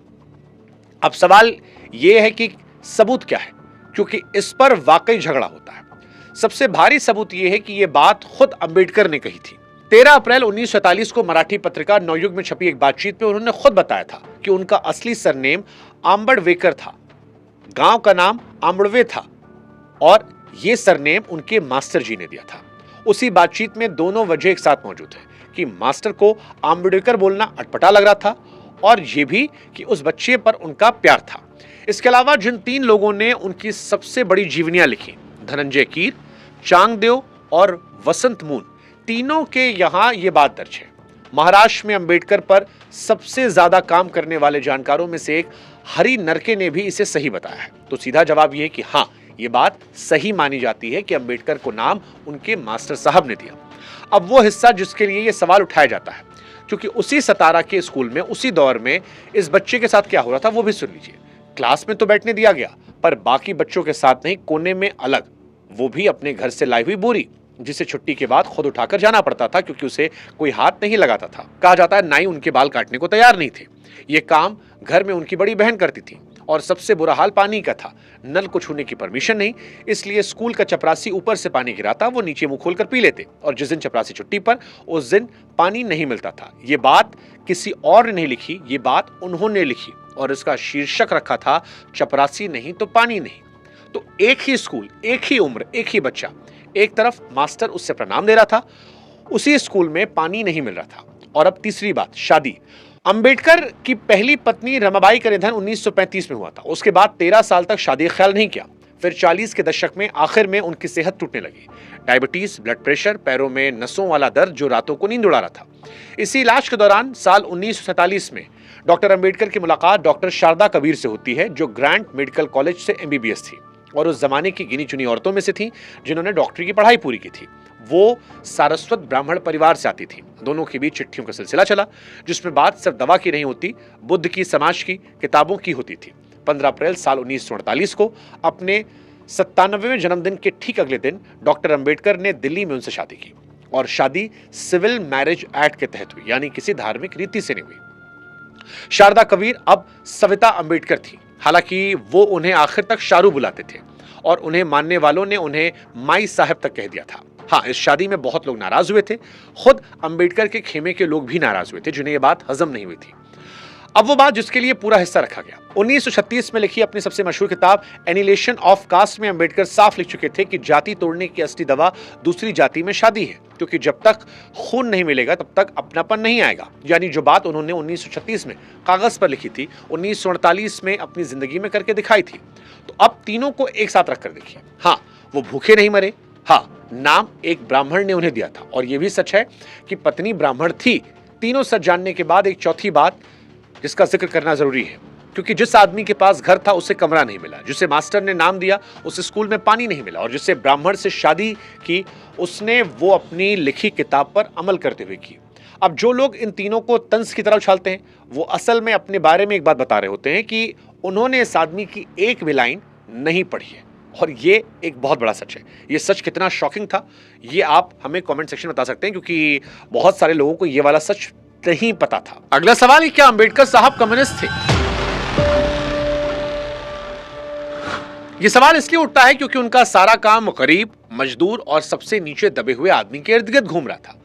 अब सवाल यह है कि सबूत क्या है, क्योंकि इस पर वाकई झगड़ा होता है। सबसे भारी सबूत यह है कि यह बात खुद अंबेडकर ने कही थी। 13 अप्रैल 1947 को मराठी पत्रिका नवयुग में छपी एक बातचीत में उन्होंने खुद बताया था कि उनका असली सरनेम आम्बेडवेकर था, गांव का नाम आम्बड़वे था और यह सरनेम उनके मास्टर जी ने दिया था। उसी बातचीत में दोनों वजह एक साथ मौजूद है कि मास्टर को आम्बेडकर बोलना अटपटा लग रहा था और यह भी कि उस बच्चे पर उनका प्यार था। इसके अलावा जिन 3 लोगों ने उनकी सबसे बड़ी जीवनियां लिखी, धनंजय कीर, चांगदेव और वसंत मून, तीनों के यहां यह बात दर्ज है। महाराष्ट्र में अंबेडकर पर सबसे ज्यादा काम करने वाले जानकारों में से एक हरि नरके ने भी इसे सही बताया है। तो सीधा जवाब यह है कि हाँ, ये बात सही मानी जाती है कि अंबेडकर को नाम उनके मास्टर साहब ने दिया। अब वो हिस्सा जिसके लिए ये सवाल उठाया जाता है, क्योंकि उसी सतारा के स्कूल में उसी दौर में इस बच्चे के साथ क्या हो रहा था वो भी सुन लीजिए। क्लास में तो बैठने दिया गया, पर बाकी बच्चों के साथ नहीं, कोने में अलग, वो भी अपने घर से लाई हुई बोरी, जिसे छुट्टी के बाद खुद उठाकर जाना पड़ता था क्योंकि उसे कोई हाथ नहीं लगाता था। कहा जाता है नाई उनके बाल काटने को तैयार नहीं थे। ये काम घर में उनकी बड़ी बहन करती थी और सबसे बुरा हाल पानी का था। नल को छूने की परमिशन नहीं, इसलिए स्कूल का चपरासी ऊपर से पानी गिराता, वो नीचे मुंह खोलकर पी लेते और जिस दिन चपरासी छुट्टी पर, उस दिन पानी नहीं मिलता था। ये बात किसी और ने नहीं लिखी, ये बात उन्होंने लिखी और इसका शीर्षक रखा था चपरासी नहीं तो पानी नहीं। तो एक ही स्कूल, एक ही उम्र, एक ही बच्चा, एक तरफ मास्टर उससे प्रणाम दे रहा था, उसी स्कूल में पानी नहीं मिल रहा था। और अब तीसरी बात, शादी। अंबेडकर की पहली पत्नी रमाबाई का निधन 1935 में हुआ था। उसके बाद 13 साल तक शादी का ख्याल नहीं किया। फिर 40 के दशक में आखिर में उनकी सेहत टूटने लगी। डायबिटीज, ब्लड प्रेशर, पैरों में नसों वाला दर्द जो रातों को नींद उड़ा रहा था। इसी इलाज के दौरान साल 1947 में डॉक्टर अंबेडकर की मुलाकात डॉक्टर शारदा कबीर से होती है, जो ग्रांट मेडिकल कॉलेज से MBBS थी और उस जमाने की गिनी चुनी औरतों में से थी जिन्होंने डॉक्टरी की पढ़ाई पूरी की थी। वो सारस्वत ब्राह्मण परिवार से आती थी। दोनों के बीच चिट्ठियों का सिलसिला चला, जिसमें बात सिर्फ दवा की नहीं होती, बुद्ध की, समाज की, किताबों की होती थी। 15 अप्रैल साल 1948 को अपने 97वें जन्मदिन के ठीक अगले दिन डॉक्टर अंबेडकर ने दिल्ली में उनसे शादी की और शादी सिविल मैरिज एक्ट के तहत हुई, यानी किसी धार्मिक रीति से नहीं हुई। शारदा कबीर अब सविता अंबेडकर थी। हालांकि वो उन्हें आखिर तक शारू बुलाते थे और उन्हें मानने वालों ने उन्हें माई साहब तक कह दिया था। हाँ, इस शादी में बहुत लोग नाराज हुए थे। खुद अंबेडकर के खेमे के लोग भी नाराज हुए थे, जिन्हें यह बात हजम नहीं हुई थी। अब वो बात जिसके लिए पूरा हिस्सा रखा गया। 1936 में लिखी अपनी सबसे मशहूर किताब एनिहिलेशन ऑफ कास्ट में अंबेडकर साफ लिख चुके थे कि जाति तोड़ने की असली दवा दूसरी जाति में शादी है, क्योंकि जब तक खून नहीं मिलेगा तब तक अपनापन नहीं आएगा। यानी जो बात उन्होंने 1936 में कागज पर लिखी थी, 1948 में अपनी जिंदगी में करके दिखाई थी। तो अब तीनों को एक साथ रखकर देखिए। हाँ, वो भूखे नहीं मरे। हाँ, नाम एक ब्राह्मण ने उन्हें दिया था और यह भी सच है कि पत्नी ब्राह्मण थी। तीनों सच जानने के बाद एक चौथी बात जिसका जिक्र करना जरूरी है, क्योंकि जिस आदमी के पास घर था उसे कमरा नहीं मिला, जिसे मास्टर ने नाम दिया उसे स्कूल में पानी नहीं मिला, और जिसे ब्राह्मण से शादी की उसने वो अपनी लिखी किताब पर अमल करते हुए की। अब जो लोग इन तीनों को तंज की तरह उछालते हैं, वो असल में अपने बारे में एक बात बता रहे होते हैं कि उन्होंने इस आदमी की एक भी लाइन नहीं पढ़ी है। और ये एक बहुत बड़ा सच है। ये सच कितना शॉकिंग था, ये आप हमें कमेंट सेक्शन में बता सकते हैं, क्योंकि बहुत सारे लोगों को ये वाला सच नहीं पता था। अगला सवाल है, क्या अंबेडकर साहब कम्युनिस्ट थे? यह सवाल इसलिए उठता है क्योंकि उनका सारा काम गरीब, मजदूर और सबसे नीचे दबे हुए आदमी के इर्द गिर्द घूम रहा था।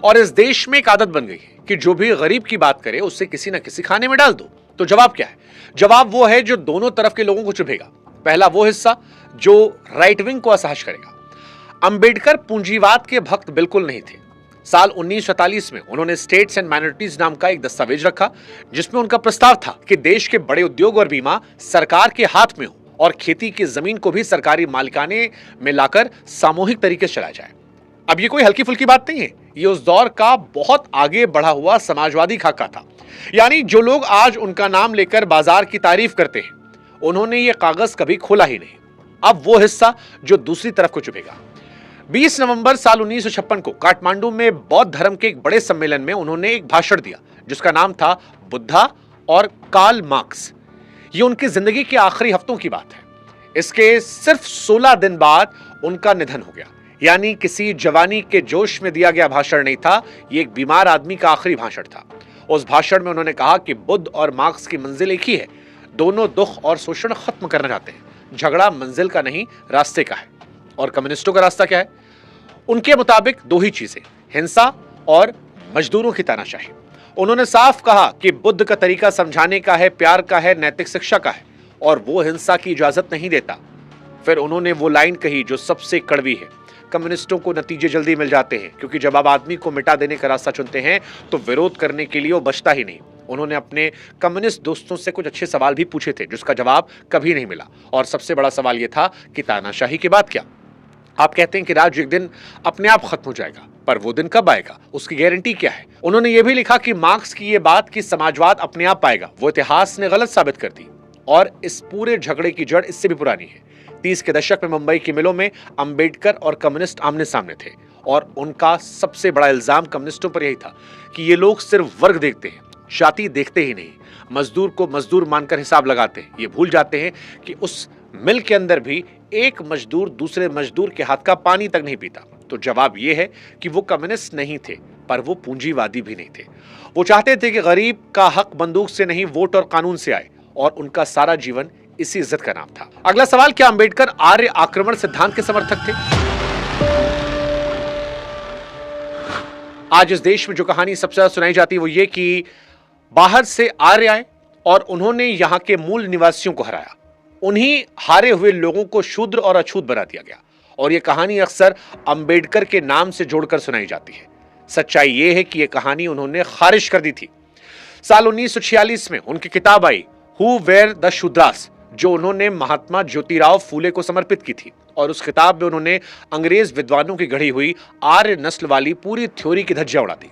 और इस देश में एक आदत बन गई है कि जो भी गरीब की बात करे उससे किसी ना किसी खाने में डाल दो। तो जवाब क्या है? जवाब वो है जो दोनों तरफ के लोगों को चुभेगा। पहला वो हिस्सा जो राइट विंग को असहज करेगा। अंबेडकर पूंजीवाद के भक्त बिल्कुल नहीं थे। साल 1947 में उन्होंने स्टेट्स एंड माइनॉरिटीज नाम का एक दस्तावेज रखा, जिसमें उनका प्रस्ताव था कि देश के बड़े उद्योग और बीमा सरकार के हाथ में हो और खेती की जमीन को भी सरकारी मालिकाने में लाकर सामूहिक तरीके से चलाया जाए। अब ये कोई हल्की फुल्की बात नहीं है, ये उस दौर का बहुत आगे बढ़ा हुआ समाजवादी खाका था। यानी जो लोग आज उनका नाम लेकर बाजार की तारीफ करते हैं, उन्होंने ये कागज कभी खोला ही नहीं। अब वो हिस्सा जो दूसरी तरफ को चुभेगा। 20 नवंबर साल 1956 को काठमांडू में बौद्ध धर्म के एक बड़े सम्मेलन में उन्होंने एक भाषण दिया, जिसका नाम था बुद्धा और कार्ल मार्क्स। ये उनकी जिंदगी के आखिरी हफ्तों की बात है। इसके सिर्फ 16 दिन बाद उनका निधन हो गया। यानी किसी जवानी के जोश में दिया गया भाषण नहीं था, ये एक बीमार आदमी का आखिरी भाषण था। उस भाषण में उन्होंने कहा कि बुद्ध और मार्क्स की मंजिल एक ही है, दोनों दुख और शोषण खत्म करना चाहते हैं। झगड़ा मंजिल का नहीं, रास्ते का है। और कम्युनिस्टों का रास्ता क्या है? उनके मुताबिक दो ही चीजें, हिंसा और मजदूरों की तानाशाही। उन्होंने साफ कहा कि बुद्ध का तरीका समझाने का है, प्यार का है, नैतिक शिक्षा का है, और वो हिंसा की इजाजत नहीं देता। फिर उन्होंने वो लाइन कही जो सबसे कड़वी है, कम्युनिस्टों को नतीजे जल्दी मिल जाते हैं, क्योंकि जब आप आदमी को मिटा देने का रास्ता चुनते हैं तो विरोध करने के लिए वो बचता ही नहीं। उन्होंने अपने कम्युनिस्ट दोस्तों से कुछ अच्छे सवाल भी पूछे थे, जिसका जवाब कभी नहीं मिला। और सबसे बड़ा सवाल यह था कि तानाशाही के बाद क्या? आप कहते हैं कि राज्य एक दिन अपने आप खत्म हो जाएगा, पर वो दिन कब आएगा, उसकी गारंटी क्या है? उन्होंने ये भी लिखा कि मार्क्स की ये बात कि समाजवाद अपने आप आएगा, वो इतिहास ने गलत साबित कर दी। और इस पूरे झगड़े की जड़ इससे भी पुरानी है। 30 के दशक में मुंबई की मिलों में अंबेडकर और कम्युनिस्ट आमने सामने थे, और उनका सबसे बड़ा इल्जाम कम्युनिस्टों पर यही था कि ये लोग सिर्फ वर्ग देखते हैं, जाति देखते ही नहीं। मजदूर को मजदूर मानकर हिसाब लगाते हैं। ये भूल जाते हैं कि उस मिल के अंदर भी एक मजदूर दूसरे मजदूर के हाथ का पानी तक नहीं पीता। तो जवाब यह है कि वो कम्युनिस्ट नहीं थे, पर वो पूंजीवादी भी नहीं थे। वो चाहते थे कि गरीब का हक बंदूक से नहीं, वोट और कानून से आए, और उनका सारा जीवन इसी इज्जत का नाम था। अगला सवाल, क्या अंबेडकर आर्य आक्रमण सिद्धांत के समर्थक थे? आज इस देश में जो कहानी सबसे ज्यादा सुनाई जाती है वो ये कि बाहर से आर्य आए और उन्होंने यहां के मूल निवासियों को हराया। उन्हीं हारे हुए लोगों को शूद्र और अछूत बना दिया गया। और यह कहानी अक्सर अंबेडकर के नाम से जोड़कर सुनाई जाती है। सच्चाई यह है कि यह कहानी उन्होंने खारिज कर दी थी। साल 1946 में उनकी किताब I who were the Shudras, जो उन्होंने महात्मा ज्योतिराव फूले को समर्पित की थी। और उस खिताब में उन्होंने अंग्रेज विद्वानों की गढ़ी हुई आर्य नस्ल वाली पूरी थ्योरी की धज्जियां उड़ा दी।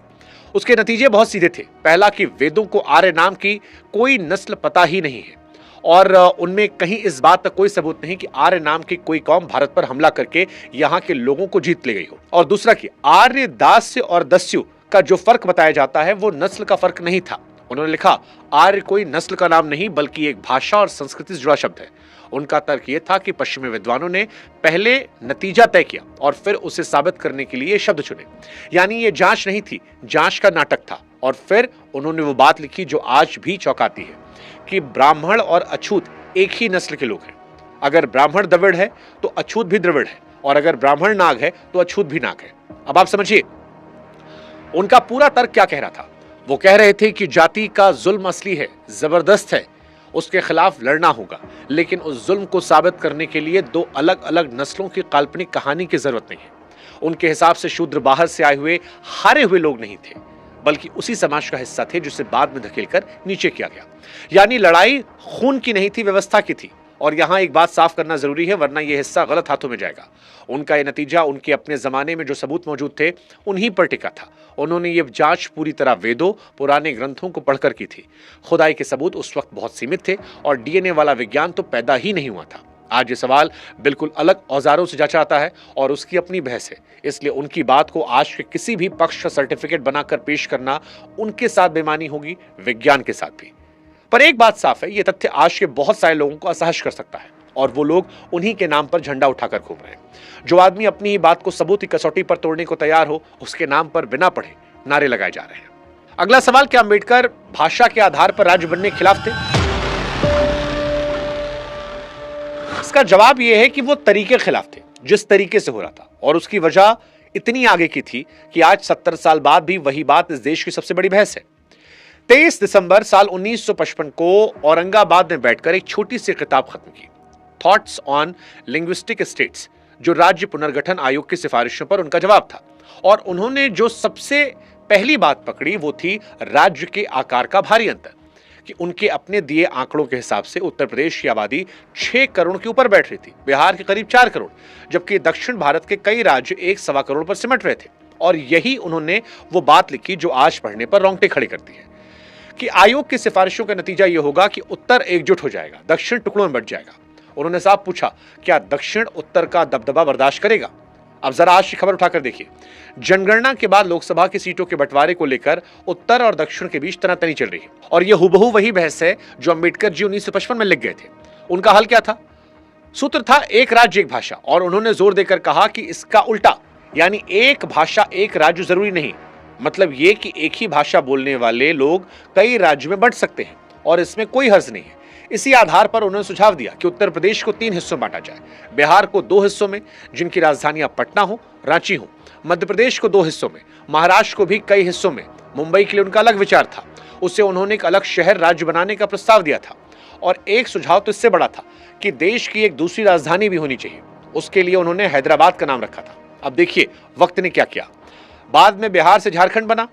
उसके नतीजे बहुत सीधे थे। पहला कि वेदों को आर्य नाम की कोई नस्ल पता ही नहीं है और उनमें कहीं इस बात का कोई सबूत नहीं कि आर्य नाम की कोई कौम भारत पर हमला करके यहां के लोगों को जीत ले गई हो। और दूसरा कि आर्य, दास्य और दस्यु का जो फर्क बताया जाता है वो नस्ल का फर्क नहीं था। उन्होंने लिखा, आर्य कोई नस्ल का नाम नहीं बल्कि एक भाषा और संस्कृति से जुड़ा शब्द है। उनका तर्क यह था कि पश्चिमी विद्वानों ने पहले नतीजा तय किया और फिर उसे साबित करने के लिए शब्द चुने। यानी ये जांच नहीं थी, जांच का नाटक था। और फिर उन्होंने वो बात लिखी जो आज भी चौंकाती है कि ब्राह्मण और अछूत एक ही नस्ल के लोग हैं। अगर ब्राह्मण द्रविड़ है तो अछूत भी द्रविड़ है, और अगर ब्राह्मण नाग है तो अछूत भी नाग है। अब आप समझिए उनका पूरा तर्क क्या कह रहा था। वो कह रहे थे कि जाति का जुल्म असली है, जबरदस्त है, उसके खिलाफ लड़ना होगा, लेकिन उस जुल्म को साबित करने के लिए दो अलग अलग नस्लों की काल्पनिक कहानी की जरूरत नहीं है। उनके हिसाब से शूद्र बाहर से आए हुए हारे हुए लोग नहीं थे, बल्कि उसी समाज का हिस्सा थे जिसे बाद में धकेलकर नीचे किया गया। यानी लड़ाई खून की नहीं थी, व्यवस्था की थी। और यहां एक बात साफ करना जरूरी है, वरना यह हिस्सा गलत हाथों में जाएगा। उनका यह नतीजा उनके अपने जमाने में जो सबूत मौजूद थे उन्हीं पर टिका था। उन्होंने ये जांच पूरी तरह वेदों, पुराने ग्रंथों को पढ़कर की थी। खुदाई के सबूत उस वक्त बहुत सीमित थे और डीएनए वाला विज्ञान तो पैदा ही नहीं हुआ था। आज ये सवाल बिल्कुल अलग औजारों से जांचा आता है और उसकी अपनी बहस है। इसलिए उनकी बात को आज के किसी भी पक्ष का सर्टिफिकेट बनाकर पेश करना उनके साथ बेईमानी होगी, विज्ञान के साथ भी। पर एक बात साफ है, यह तथ्य आज के बहुत सारे लोगों को असहज कर सकता है और वो लोग उन्हीं के नाम पर झंडा उठाकर घूम रहे हैं। जो आदमी अपनी ही बात को सबूत की कसौटी पर तोड़ने को तैयार हो, उसके नाम पर बिना पढ़े नारे लगाए जा रहे हैं। अगला सवाल, क्या अंबेडकर भाषा के आधार पर राज्य बनने के खिलाफ थे? इसका जवाब यह है कि वो तरीके के खिलाफ थे जिस तरीके से हो रहा था, और उसकी वजह इतनी आगे की थी कि आज 70 साल बाद भी वही बात इस देश की सबसे बड़ी बहस है। 23 दिसंबर साल 1955 को औरंगाबाद में बैठकर एक छोटी सी किताब खत्म की, थॉट्स ऑन लिंग्विस्टिक स्टेट्स, जो राज्य पुनर्गठन आयोग की सिफारिशों पर उनका जवाब था। और उन्होंने जो सबसे पहली बात पकड़ी वो थी राज्य के आकार का भारी अंतर, कि उनके अपने दिए आंकड़ों के हिसाब से उत्तर प्रदेश की आबादी 6 करोड़ के ऊपर बैठ रही थी, बिहार के करीब 4 करोड़, जबकि दक्षिण भारत के कई राज्य 1.25 करोड़ पर सिमट रहे थे। और यही उन्होंने वो बात लिखी जो आज पढ़ने पर रोंगटे खड़े करती है, कि आयोग की सिफारिशों का नतीजा यह होगा कि उत्तर एकजुट हो जाएगा, दक्षिण टुकड़ों में बंट जाएगा। उन्होंने साफ पूछा, क्या दक्षिण उत्तर का दबदबा बर्दाश्त करेगा? अब जरा आज की खबर उठाकर देखिए। जनगणना के बाद लोकसभा की सीटों के बंटवारे को लेकर उत्तर और दक्षिण के बीच तनातनी चल रही है, और यह हुबहू वही बहस है जो अंबेडकर जी 1955 में लिख गए थे। उनका हल क्या था? सूत्र था एक राज्य एक भाषा, और उन्होंने जोर देकर कहा कि इसका उल्टा, यानी एक भाषा एक राज्य जरूरी नहीं, मतलब यह कि एक ही भाषा बोलने वाले लोग कई राज्यों में बंट सकते हैं और इसमें कोई हर्ज नहीं है। इसी आधार पर उन्होंने सुझाव दिया कि उत्तर प्रदेश को 3 हिस्सों में बांटा जाए, बिहार को 2 हिस्सों में जिनकी राजधानियां पटना हो, रांची हो, मध्य प्रदेश को 2 हिस्सों में, महाराष्ट्र को भी कई हिस्सों में। मुंबई के लिए उनका अलग विचार था, उससे उन्होंने एक अलग शहर राज्य बनाने का प्रस्ताव दिया था। और एक सुझाव तो इससे बड़ा था कि देश की एक दूसरी राजधानी भी होनी चाहिए, उसके लिए उन्होंने हैदराबाद का नाम रखा था। अब देखिए वक्त ने क्या किया, बाद में बिहार से झारखंड बना,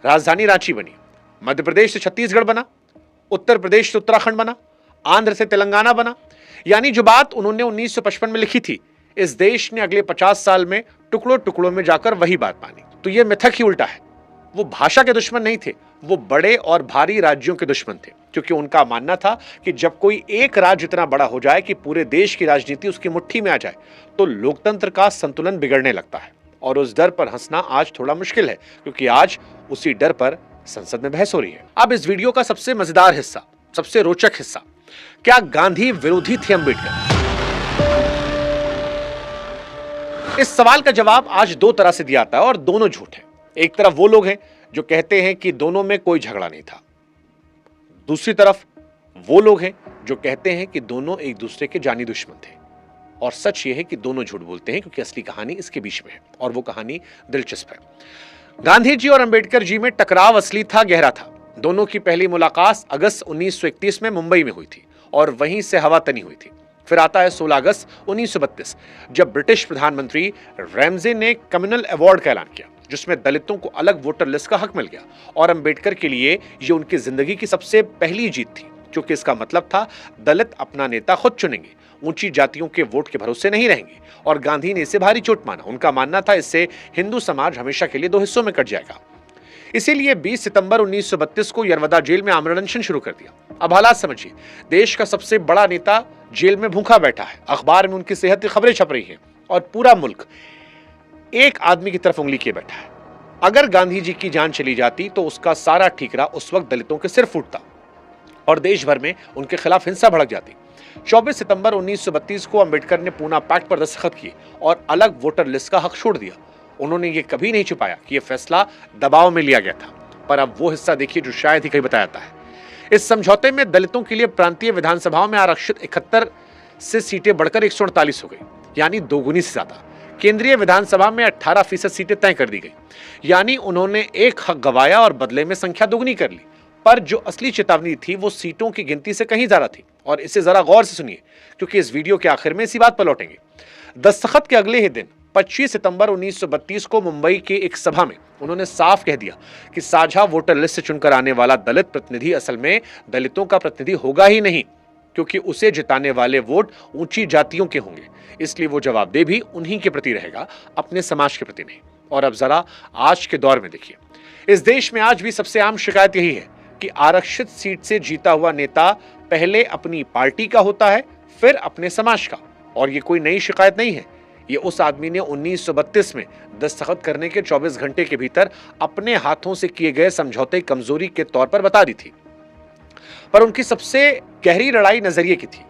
राजधानी रांची बनी, मध्य प्रदेश से छत्तीसगढ़ बना, उत्तर प्रदेश से उत्तराखंड बना, आंध्र से तेलंगाना बना। यानी जो बात उन्होंने 1955 में लिखी थी, इस देश ने अगले 50 साल में टुकड़ों टुकड़ों में जाकर वही बात मानी। तो यह मिथक ही उल्टा है। वो भाषा के दुश्मन नहीं थे, वो बड़े और भारी राज्यों के दुश्मन थे, क्योंकि उनका मानना था कि जब कोई एक राज्य इतना बड़ा हो जाए कि पूरे देश की राजनीति उसकी मुट्ठी में आ जाए, तो लोकतंत्र का संतुलन बिगड़ने लगता है। और उस डर पर हंसना आज थोड़ा मुश्किल है, क्योंकि आज उसी डर पर संसद में बहस हो रही है। अब इस वीडियो का सबसे मजेदार हिस्सा, सबसे रोचक हिस्सा, क्या गांधी विरोधी थे अंबेडकर? इस सवाल का जवाब आज 2 तरह से दिया जाता है और दोनों झूठ है। एक तरफ वो लोग हैं जो कहते हैं कि दोनों में कोई झगड़ा नहीं था, दूसरी तरफ वो लोग हैं जो कहते हैं कि दोनों एक दूसरे के जानी दुश्मन थे। और सच ये है कि दोनों झूठ बोलते हैं, क्योंकि असली कहानी इसके बीच में है और वो कहानी दिलचस्प है। गांधी जी और अंबेडकर जी में टकराव असली था, गहरा था। दोनों की पहली मुलाकात अगस्त 1931 में मुंबई में हुई थी और वहीं से हवा तनी हुई थी। फिर आता है 16 अगस्त 1932, जब ब्रिटिश प्रधानमंत्री रैमजे ने कम्युनल अवार्ड का ऐलान किया, जिसमें दलितों को अलग वोटर लिस्ट का हक मिल गया। और अंबेडकर के लिए ये उनकी जिंदगी की सबसे पहली जीत थी, क्योंकि इसका मतलब था दलित अपना नेता खुद चुनेंगे, ऊंची जातियों के वोट के भरोसे नहीं रहेंगे। और गांधी ने इसे भारी चोट माना। उनका मानना था इससे हिंदू समाज हमेशा के लिए दो हिस्सों में कट जाएगा। इसीलिए 20 सितंबर 1932 को यरवदा जेल में आमरण अनशन शुरू कर दिया। अब हालात समझिए, देश का सबसे बड़ा नेता जेल में भूखा बैठा है, अखबार में उनकी सेहत की खबरें छप रही हैं और पूरा मुल्क एक आदमी की तरफ उंगली किए बैठा है। अगर गांधी जी की जान चली जाती तो उसका सारा ठीकरा उस वक्त दलितों के सिर फूटता और देश भर में उनके खिलाफ हिंसा भड़क जाती। 24 सितंबर 1932 को अंबेडकर ने पूना पैक्ट पर दस्तखत किए और अलग वोटर लिस्ट का हक छोड़ दिया। उन्होंने ये कभी नहीं छुपाया कि यह फैसला दबाव में लिया गया था, पर अब वो हिस्सा देखिए जो शायद ही कहीं बताया जाता है। इस समझौते में दलितों के लिए प्रांतीय विधानसभाओं में आरक्षित 71 से सीटें बढ़कर 148 हो गई, यानी दोगुनी से ज्यादा। केंद्रीय विधानसभा में 18% सीटें तय कर दी गई, यानी उन्होंने एक हक गवाया और बदले में संख्या दोगुनी कर ली। पर जो असली चेतावनी थी वो सीटों की गिनती से कहीं ज्यादा थी। और इसे जरा गौर से सुनिए, क्योंकि इस वीडियो के आखिर में इसी बात पर लौटेंगे। दस्तखत के अगले ही दिन 25 सितंबर 1932 को मुंबई के एक सभा में उन्होंने साफ कह दिया कि साझा वोटर लिस्ट से चुनकर आने वाला दलित प्रतिनिधि असल में दलितों का प्रतिनिधि होगा ही नहीं, क्योंकि उसे जिताने वाले वोट ऊंची जातियों के होंगे, इसलिए वो जवाबदेह भी उन्हीं के प्रति रहेगा, अपने समाज के प्रति नहीं। और अब जरा आज के दौर में देखिए, इस देश में आज भी सबसे आम शिकायत यही है कि आरक्षित सीट से जीता हुआ नेता पहले अपनी पार्टी का होता है, फिर अपने समाज का। और ये कोई नई शिकायत नहीं है, ये उस आदमी ने 1932 में दस्तखत करने के 24 घंटे के भीतर अपने हाथों से किए गए समझौते कमजोरी के तौर पर बता दी थी। पर उनकी सबसे गहरी लड़ाई नजरिए की थी।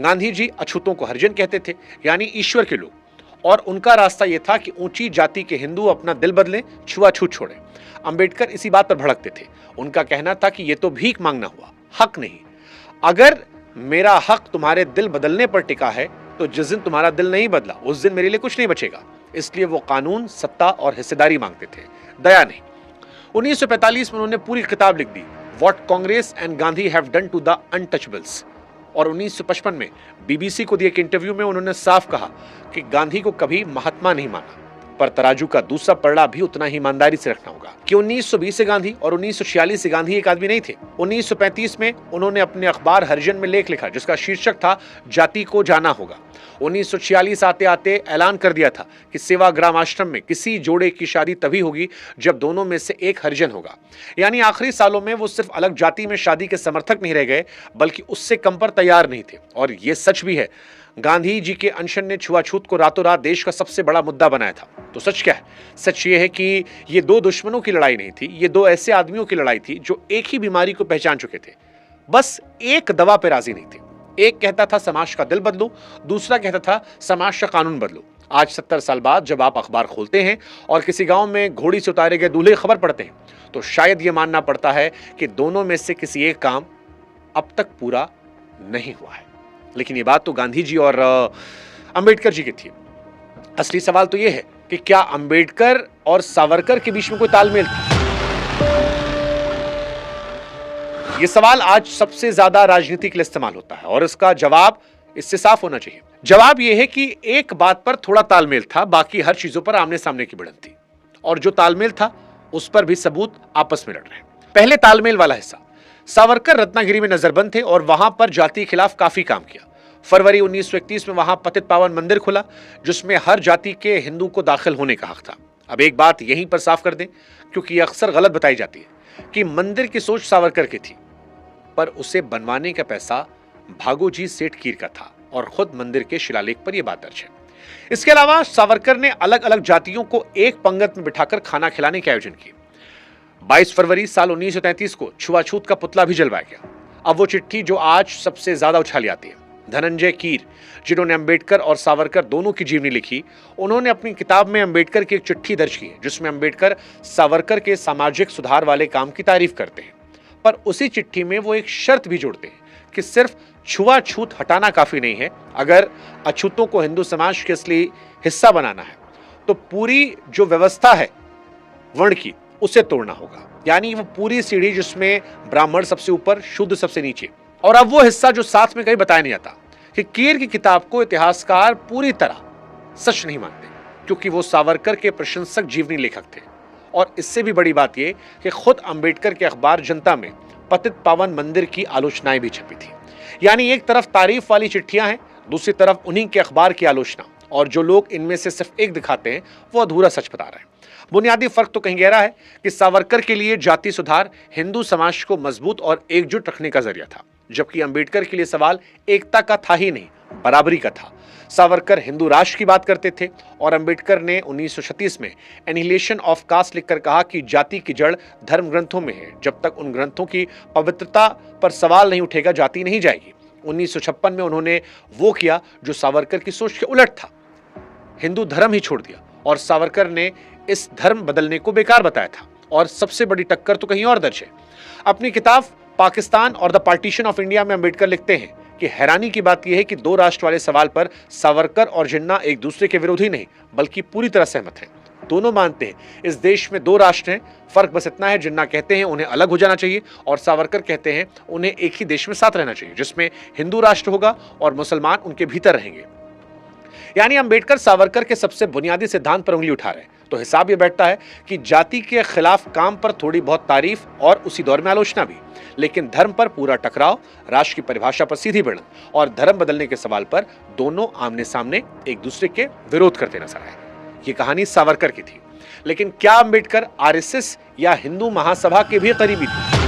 गांधी जी अछूतों को हरिजन कहते थे, यानी ईश्वर के लोग, और उनका रास्ता यह था कि ऊंची जाति के हिंदू अपना दिल बदलें, छुआछूत छोड़ें। अंबेडकर इसी बात पर भड़कते थे। उनका कहना था कि यह तो भीख मांगना हुआ, हक नहीं। अगर मेरा हक तुम्हारे दिल बदलने पर टिका है तो जिस दिन तुम्हारा दिल नहीं बदला उस दिन मेरे लिए कुछ नहीं बचेगा। इसलिए वो कानून, सत्ता और हिस्सेदारी मांगते थे, दया नहीं। 1945 में उन्होंने पूरी किताब लिख दी, what Congress and Gandhi have done to the untouchables. और 1955 में बीबीसी को दिए एक इंटरव्यू में उन्होंने साफ कहा कि गांधी को कभी महात्मा नहीं माना, पर तराजू का दूसरा पलड़ा भी उतना ही ईमानदारी से रखना होगा कि 1920 से गांधी और 1946 से गांधी एक आदमी नहीं थे। 1935 में उन्होंने अपने अखबार हरिजन में लेख लिखा जिसका शीर्षक था जाति को जाना होगा। 1946 आते आते ऐलान कर दिया था कि सेवाग्राम आश्रम में किसी जोड़े की शादी तभी होगी जब दोनों में से एक हरिजन होगा। यानी आखिरी सालों में वो सिर्फ अलग जाति में शादी के समर्थक नहीं रह गए, बल्कि उससे कम पर तैयार नहीं थे। और ये सच भी है, गांधी जी के अनशन ने छुआछूत को रातों रात देश का सबसे बड़ा मुद्दा बनाया था। तो सच क्या है? सच ये है कि ये दो दुश्मनों की लड़ाई नहीं थी, ये दो ऐसे आदमियों की लड़ाई थी जो एक ही बीमारी को पहचान चुके थे, बस एक दवा पे राजी नहीं थे। एक कहता था समाज का दिल बदलो, दूसरा कहता था समाज का कानून बदलो। आज 70 साल बाद जब आप अखबार खोलते हैं और किसी गांव में घोड़ी से उतारे गए दूल्हे की खबर पढ़ते हैं, तो शायद यह मानना पड़ता है कि दोनों में से किसी एक काम अब तक पूरा नहीं हुआ है। लेकिन ये बात तो गांधी जी और अंबेडकर जी की थी। असली सवाल तो यह है कि क्या अंबेडकर और सावरकर के बीच में कोई तालमेल था? यह सवाल आज सबसे ज्यादा राजनीति के लिए इस्तेमाल होता है और इसका जवाब इससे साफ होना चाहिए। जवाब यह है कि एक बात पर थोड़ा तालमेल था, बाकी हर चीजों पर आमने सामने की भिड़ंत थी। और जो तालमेल था उस पर भी सबूत आपस में लड़ रहे हैं। पहले तालमेल वाला हिस्सा, सावरकर रत्नागिरी में नजरबंद थे और वहां पर जाति के खिलाफ काफी काम किया। फरवरी 1931 में वहां पतित पावन मंदिर खुला जिसमें हर जाति के हिंदू को दाखिल होने का हक था। अब एक बात यहीं पर साफ कर दें, क्योंकि यह अक्सर गलत बताई जाती है कि मंदिर की सोच सावरकर की थी, पर उसे बनवाने का पैसा भागोजी सेठ कीर का था और खुद मंदिर के शिलालेख पर यह बात दर्ज है। इसके अलावा सावरकर ने अलग अलग जातियों को एक पंगत में बिठाकर खाना खिलाने के आयोजन किए। 22 फरवरी साल 1933 को छुआछूत का पुतला भी जलवाया गया। अब वो चिट्ठी जो आज सबसे ज्यादा उछाली आती है, धनंजय कीर, जिन्होंने अंबेडकर और सावरकर दोनों की जीवनी लिखी, उन्होंने अपनी किताब में अंबेडकर की एक चिट्ठी दर्ज की है जिसमें अंबेडकर सावरकर के सामाजिक सुधार वाले काम की तारीफ करते हैं। पर उसी चिट्ठी में वो एक शर्त भी जोड़ते हैं कि सिर्फ छुआछूत हटाना काफी नहीं है, अगर अछूतों को हिंदू समाज के असली हिस्सा बनाना है तो पूरी जो व्यवस्था है वर्ण की उसे तोड़ना होगा। यानी वो पूरी सीढ़ी जिसमें ब्राह्मण सबसे ऊपर, शूद्र सबसे नीचे। और अब वो हिस्सा जो साथ में कहीं बताया नहीं जाता कि कीर की किताब को इतिहासकार पूरी तरह सच नहीं मानते, क्योंकि वो सावरकर के प्रशंसक जीवनी लेखक थे। और इससे भी बड़ी बात यह कि खुद अंबेडकर के अखबार जनता में पतित पावन मंदिर की आलोचनाएं भी छपी थी। यानी एक तरफ तारीफ वाली चिट्ठियां हैं, दूसरी तरफ उन्हीं के अखबार की आलोचना, और जो लोग इनमें से सिर्फ एक दिखाते हैं वो अधूरा सच बता रहे हैं। बुनियादी फर्क तो कहीं गहरा है कि सावरकर के लिए जाति सुधार हिंदू समाज को मजबूत और एकजुट रखने का जरिया था, जबकि अंबेडकर के लिए सवाल एकता का था ही नहीं, बराबरी का था। सावरकर हिंदू राष्ट्र की बात करते थे और अंबेडकर ने 1936 में एनिहिलेशन ऑफ कास्ट लिखकर कहा कि जाति की जड़ धर्म ग्रंथों में है, जब तक उन ग्रंथों की पवित्रता पर सवाल नहीं उठेगा जाति नहीं जाएगी। 1956 में उन्होंने वो किया जो सावरकर की सोच के उलट था, हिंदू धर्म ही छोड़ दिया, और सावरकर ने इस धर्म बदलने को बेकार बताया था। और सबसे बड़ी टक्कर तो कहीं और दर्ज है। अपनी किताब पाकिस्तान और द पार्टीशन ऑफ इंडिया में अंबेडकर लिखते हैं कि हैरानी की बात यह है कि दो राष्ट्र वाले सवाल पर सावरकर और जिन्ना एक दूसरे के विरोधी नहीं बल्कि पूरी तरह सहमत हैं। दोनों मानते हैं इस देश में दो राष्ट्र हैं, फर्क बस इतना है जिन्ना कहते हैं उन्हें अलग हो जाना चाहिए और सावरकर कहते हैं उन्हें एक ही देश में साथ रहना चाहिए, जिसमें हिंदू राष्ट्र होगा और मुसलमान उनके भीतर रहेंगे। यानी अंबेडकर सावरकर के सबसे बुनियादी सिद्धांत पर उंगली उठा रहे हैं। तो हिसाब यह बैठता है कि जाति के खिलाफ काम पर थोड़ी बहुत तारीफ और उसी दौर में आलोचना भी, लेकिन धर्म पर पूरा टकराव, राष्ट्र की परिभाषा पर सीधी भिड़ंत और धर्म बदलने के सवाल पर दोनों आमने सामने एक दूसरे के विरोध करते नजर आए। ये कहानी सावरकर की थी, लेकिन क्या अंबेडकर आरएसएस या हिंदू महासभा के भी करीबी थे?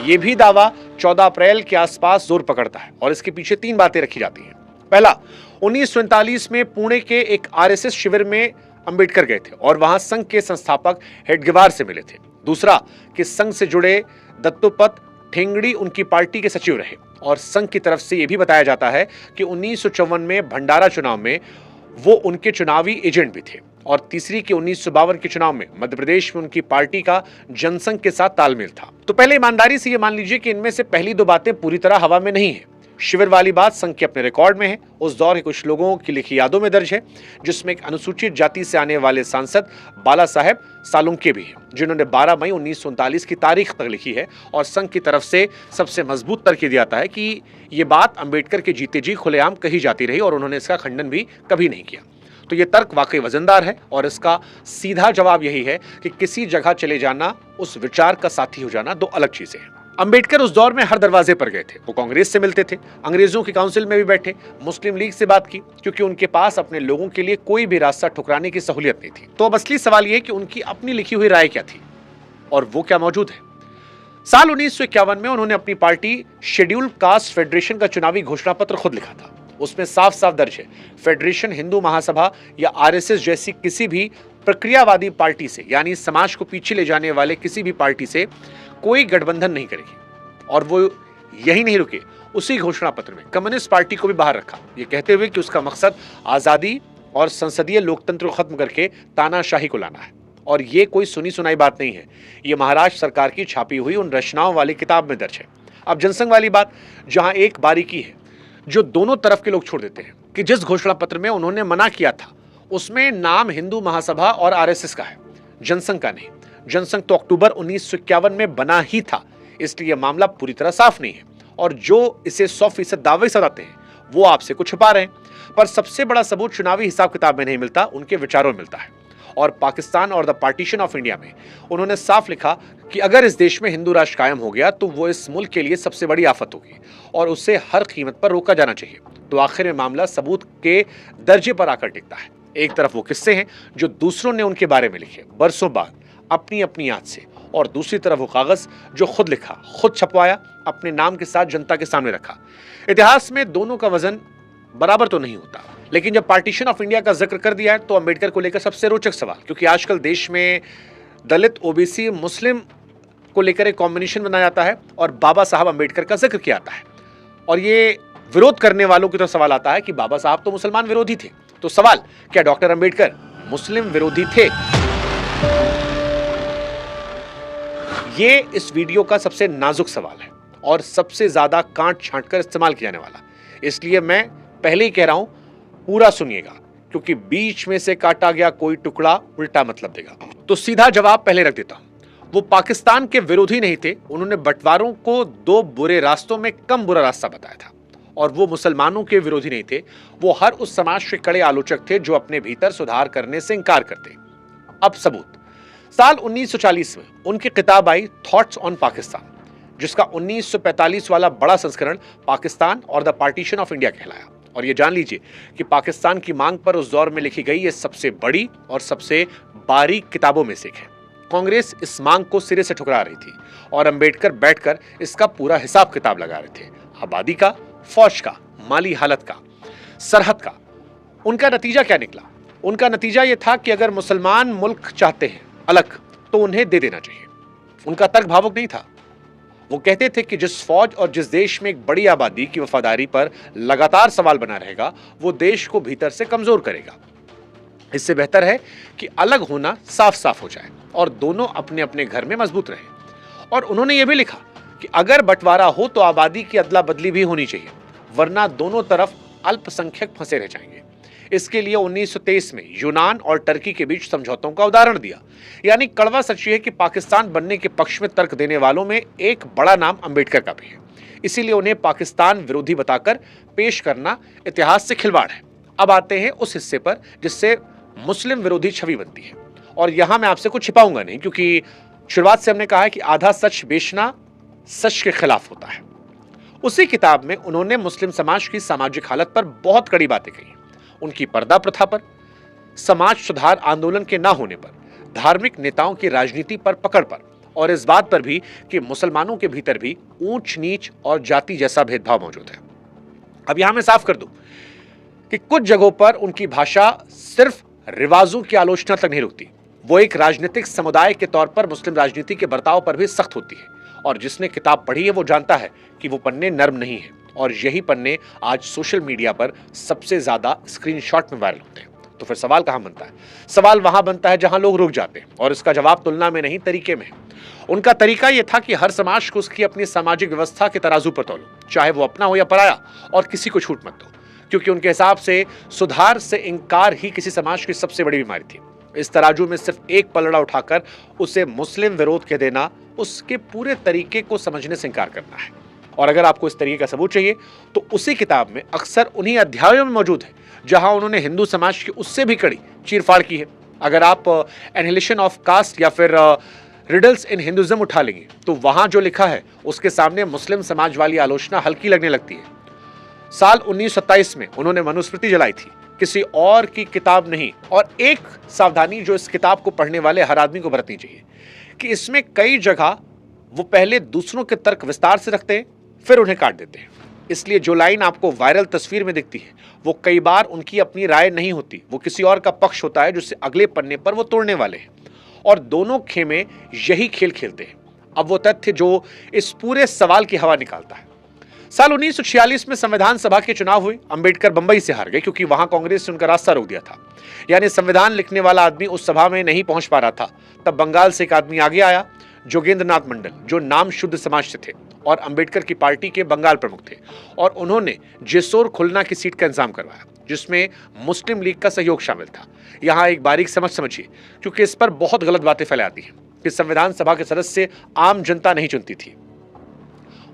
ये भी दावा 14 अप्रैल के आसपास जोर पकड़ता है और इसके पीछे 3 बातें रखी जाती हैं। पहला, 1947 में पुणे के एक आरएसएस शिविर में अंबेडकर गए थे और वहां संघ के संस्थापक हेडगेवार से मिले थे। दूसरा, कि संघ से जुड़े दत्तोपंत ठेंगड़ी उनकी पार्टी के सचिव रहे और संघ की तरफ से यह भी बताया जाता है कि 1954 में भंडारा चुनाव में वो उनके चुनावी एजेंट भी थे। और तीसरी, कि 1952 के चुनाव में मध्य प्रदेश में उनकी पार्टी का जनसंघ के साथ तालमेल था। तो पहले ईमानदारी से ये मान लीजिए कि इनमें से पहली 2 बातें पूरी तरह हवा में नहीं है। शिविर वाली बात संघ के अपने रिकॉर्ड में है, उस दौर के कुछ लोगों की लिखी यादों में दर्ज है, जिसमें एक अनुसूचित जाति से आने वाले सांसद बाला साहेब सालुंके भी हैं, जिन्होंने 12 मई 1939 की तारीख तक लिखी है। और संघ की तरफ से सबसे मजबूत तर्क दिया जाता है कि ये बात अंबेडकर के जीते जी खुलेआम कही जाती रही और उन्होंने इसका खंडन भी कभी नहीं किया। तो ये तर्क वाकई वजनदार है और इसका सीधा जवाब यही है कि किसी जगह चले जाना, उस विचार का साथी हो जाना 2 अलग चीजें हैं। अंबेडकर उस दौर में हर दरवाजे पर गए थे। वो कांग्रेस से मिलते थे, अंग्रेजों की काउंसिल में भी बैठे, मुस्लिम लीग से बात की, क्योंकि उनके पास अपने लोगों के लिए कोई भी रास्ता ठुकराने की सहूलियत नहीं थी। तो अब असली सवाल यह कि उनकी अपनी लिखी हुई राय क्या थी और वो क्या मौजूद है। साल 1951 में उन्होंने अपनी पार्टी शेड्यूल्ड कास्ट फेडरेशन का चुनावी घोषणा पत्र खुद लिखा था। उसमें साफ साफ दर्ज है, फेडरेशन हिंदू महासभा या आरएसएस जैसी किसी भी प्रक्रियावादी पार्टी से, यानी समाज को पीछे ले जाने वाले किसी भी पार्टी से कोई गठबंधन नहीं करेगी। और वो यही नहीं रुके, उसी घोषणा पत्र में कम्युनिस्ट पार्टी को भी बाहर रखा, ये कहते हुए कि उसका मकसद आजादी और संसदीय लोकतंत्र को खत्म करके तानाशाही को लाना है। और ये कोई सुनी सुनाई बात नहीं है, ये महाराष्ट्र सरकार की छापी हुई उन रचनाओं वाली किताब में दर्ज है। अब जनसंघ वाली बात, जहां एक बारीकी है जो दोनों तरफ के लोग छोड़ देते हैं कि जिस घोषणा पत्र में उन्होंने मना किया था उसमें नाम हिंदू महासभा और आरएसएस का है, जनसंघ का नहीं। जनसंघ तो अक्टूबर 1951 में बना ही था, इसलिए मामला पूरी तरह साफ नहीं है। और जो इसे 100% दावे सदाते हैं वो आपसे कुछ छुपा रहे हैं। पर सबसे बड़ा सबूत चुनावी हिसाब किताब में नहीं मिलता, उनके विचारों में मिलता है। और पाकिस्तान और द पार्टीशन ऑफ इंडिया में उन्होंने साफ लिखा कि अगर इस देश में हिंदू राष्ट्र कायम हो गया तो वो इस मुल्क के लिए सबसे बड़ी आफत होगी और उसे हर कीमत पर रोका जाना चाहिए। तो आखिर में मामला सबूत के दर्जे पर आकर टिकता है। एक तरफ वो किस्से हैं जो दूसरों ने उनके बारे में लिखे बरसों बाद अपनी अपनी याद से, और दूसरी तरफ वो कागज जो खुद लिखा, खुद छपवाया, अपने नाम के साथ जनता के सामने रखा। इतिहास में दोनों का वजन बराबर तो नहीं होता, लेकिन जब पार्टीशन ऑफ इंडिया का जिक्र कर दिया है तो अंबेडकर को लेकर सबसे रोचक सवाल, क्योंकि आजकल देश में दलित, ओबीसी, मुस्लिम को लेकर एक कॉम्बिनेशन बनाया जाता है और बाबा साहब अंबेडकर का जिक्र किया जाता है। और ये विरोध करने वालों की तरफ सवाल आता है कि बाबा साहब तो मुसलमान विरोधी थे। तो सवाल, क्या डॉक्टर अंबेडकर मुस्लिम विरोधी थे? ये इस वीडियो का सबसे नाजुक सवाल है और सबसे ज्यादा काट छांट कर इस्तेमाल किया जाने वाला, इसलिए मैं पहले ही कह रहा हूं पूरा सुनिएगा, क्योंकि बीच में से काटा गया कोई टुकड़ा उल्टा मतलब देगा। तो सीधा जवाब पहले रख देता हूं, वो पाकिस्तान के विरोधी नहीं थे, उन्होंने बंटवारों को 2 बुरे रास्तों में कम बुरा रास्ता बताया था। और वो मुसलमानों के विरोधी नहीं थे, वो हर उस समाज के कड़े आलोचक थे जो अपने भीतर सुधार करने से इंकार करते। अब सबूत, साल 1940 में उनकी किताब आई थॉट्स ऑन पाकिस्तान, जिसका 1945 वाला बड़ा संस्करण पाकिस्तान और द पार्टीशन ऑफ इंडिया कहलाया। और ये जान लीजिए कि पाकिस्तान की मांग पर उस दौर में लिखी गई ये सबसे बड़ी और सबसे बारीक किताबों में से एक है। कांग्रेस इस मांग को सिरे से ठुकरा रही थी और अंबेडकर बैठकर इसका पूरा हिसाब किताब लगा रहे थे, आबादी का, फौज का, माली हालत का, सरहद का। उनका नतीजा क्या निकला? उनका नतीजा यह था कि अगर मुसलमान मुल्क चाहते हैं अलग तो उन्हें दे देना चाहिए। उनका तर्क भावुक नहीं था। वो कहते थे कि जिस फौज और जिस देश में एक बड़ी आबादी की वफादारी पर लगातार सवाल बना रहेगा वो देश को भीतर से कमजोर करेगा। इससे बेहतर है कि अलग होना साफ साफ हो जाए और दोनों अपने अपने घर में मजबूत रहें। और उन्होंने ये भी लिखा कि अगर बंटवारा हो तो आबादी की अदला बदली भी होनी चाहिए, वरना दोनों तरफ अल्पसंख्यक फंसे रह जाएंगे। इसके लिए 1923 में यूनान और टर्की के बीच समझौतों का उदाहरण दिया। यानी कड़वा सच है कि पाकिस्तान बनने के पक्ष में तर्क देने वालों में एक बड़ा नाम अंबेडकर का भी है। इसीलिए उन्हें पाकिस्तान विरोधी बताकर पेश करना इतिहास से खिलवाड़ है। अब आते हैं उस हिस्से पर जिससे मुस्लिम विरोधी छवि बनती है। और यहां मैं आपसे कुछ छिपाऊंगा नहीं, क्योंकि शुरुआत से हमने कहा है कि आधा सच बेचना सच के खिलाफ होता है। उसी किताब में उन्होंने मुस्लिम समाज की सामाजिक हालत पर बहुत कड़ी बातें कही। उनकी पर्दा प्रथा पर, समाज सुधार आंदोलन के ना होने पर, धार्मिक नेताओं की राजनीति पर पकड़ पर, और इस बात पर भी कि मुसलमानों के भीतर भी ऊंच नीच और जाति जैसा भेदभाव मौजूद है। अब यहां मैं साफ कर दूं कि कुछ जगहों पर उनकी भाषा सिर्फ रिवाजों की आलोचना तक नहीं रुकती, वो एक राजनीतिक समुदाय के तौर पर मुस्लिम राजनीति के बर्ताव पर भी सख्त होती है। और जिसने किताब पढ़ी है वो जानता है कि वो पन्ने नर्म नहीं है, और यही पन्ने आज सोशल मीडिया पर सबसे ज्यादा स्क्रीनशॉट में वायरल होते हैं। तो फिर सवाल कहां बनता है? सवाल वहां बनता है जहां लोग रुक जाते हैं, और इसका जवाब तुलना में नहीं तरीके में है। उनका तरीका यह था कि हर समाज को उसकी अपनी सामाजिक व्यवस्था के तराजू पर तोलो, चाहे वो अपना हो या पराया, और किसी को छूट मत दो, क्योंकि उनके हिसाब से सुधार से इंकार ही किसी समाज की सबसे बड़ी बीमारी थी। इस तराजू में सिर्फ एक पलड़ा उठाकर उसे मुस्लिम विरोध कह देना उसके पूरे तरीके को समझने से इंकार करना है। और अगर आपको इस तरीके का सबूत चाहिए तो उसी किताब में अक्सर उन्हीं अध्यायों में मौजूद है जहां उन्होंने हिंदू समाज की उससे भी कड़ी चीरफाड़ की है। अगर आप एनिहिलेशन ऑफ कास्ट या फिर रिडल्स इन हिंदुइज्म उठा लेंगे तो वहां जो लिखा है उसके सामने मुस्लिम समाज वाली आलोचना हल्की लगने लगती है। साल 1927 में उन्होंने मनुस्मृति जलाई थी, किसी और की किताब नहीं। और एक सावधानी जो इस किताब को पढ़ने वाले हर आदमी को बरतनी चाहिए कि इसमें कई जगह वो पहले दूसरों के तर्क विस्तार से रखते हैं, फिर उन्हें काट देते हैं। इसलिए जो लाइन आपको वायरल तस्वीर में दिखती है वो कई बार उनकी अपनी राय नहीं होती, वो किसी और का पक्ष होता है जिससे अगले पन्ने पर वो तोड़ने वाले हैं। और दोनों खेमे यही खेल खेलते हैं। अब वो तथ्य जो इस पूरे सवाल की हवा निकालता है। साल 1946 में संविधान सभा के चुनाव हुए। अंबेडकर बंबई से हार गए क्योंकि वहां कांग्रेस ने उनका रास्ता रोक दिया था। यानी संविधान लिखने वाला आदमी उस सभा में नहीं पहुंच पा रहा था। तब बंगाल से एक आदमी आगे आया, जोगेंद्र नाथ मंडल, जो नाम शुद्ध समाज से थे और अंबेडकर की पार्टी के बंगाल प्रमुख थे। और उन्होंने जेसोर खुलना की सीट का इंतजाम करवाया जिसमें मुस्लिम लीग का सहयोग शामिल था। यहां एक बारीक समझिए, क्योंकि इस पर बहुत गलत बातें फैलाती हैं कि संविधान सभा के सदस्य आम जनता नहीं चुनती थी,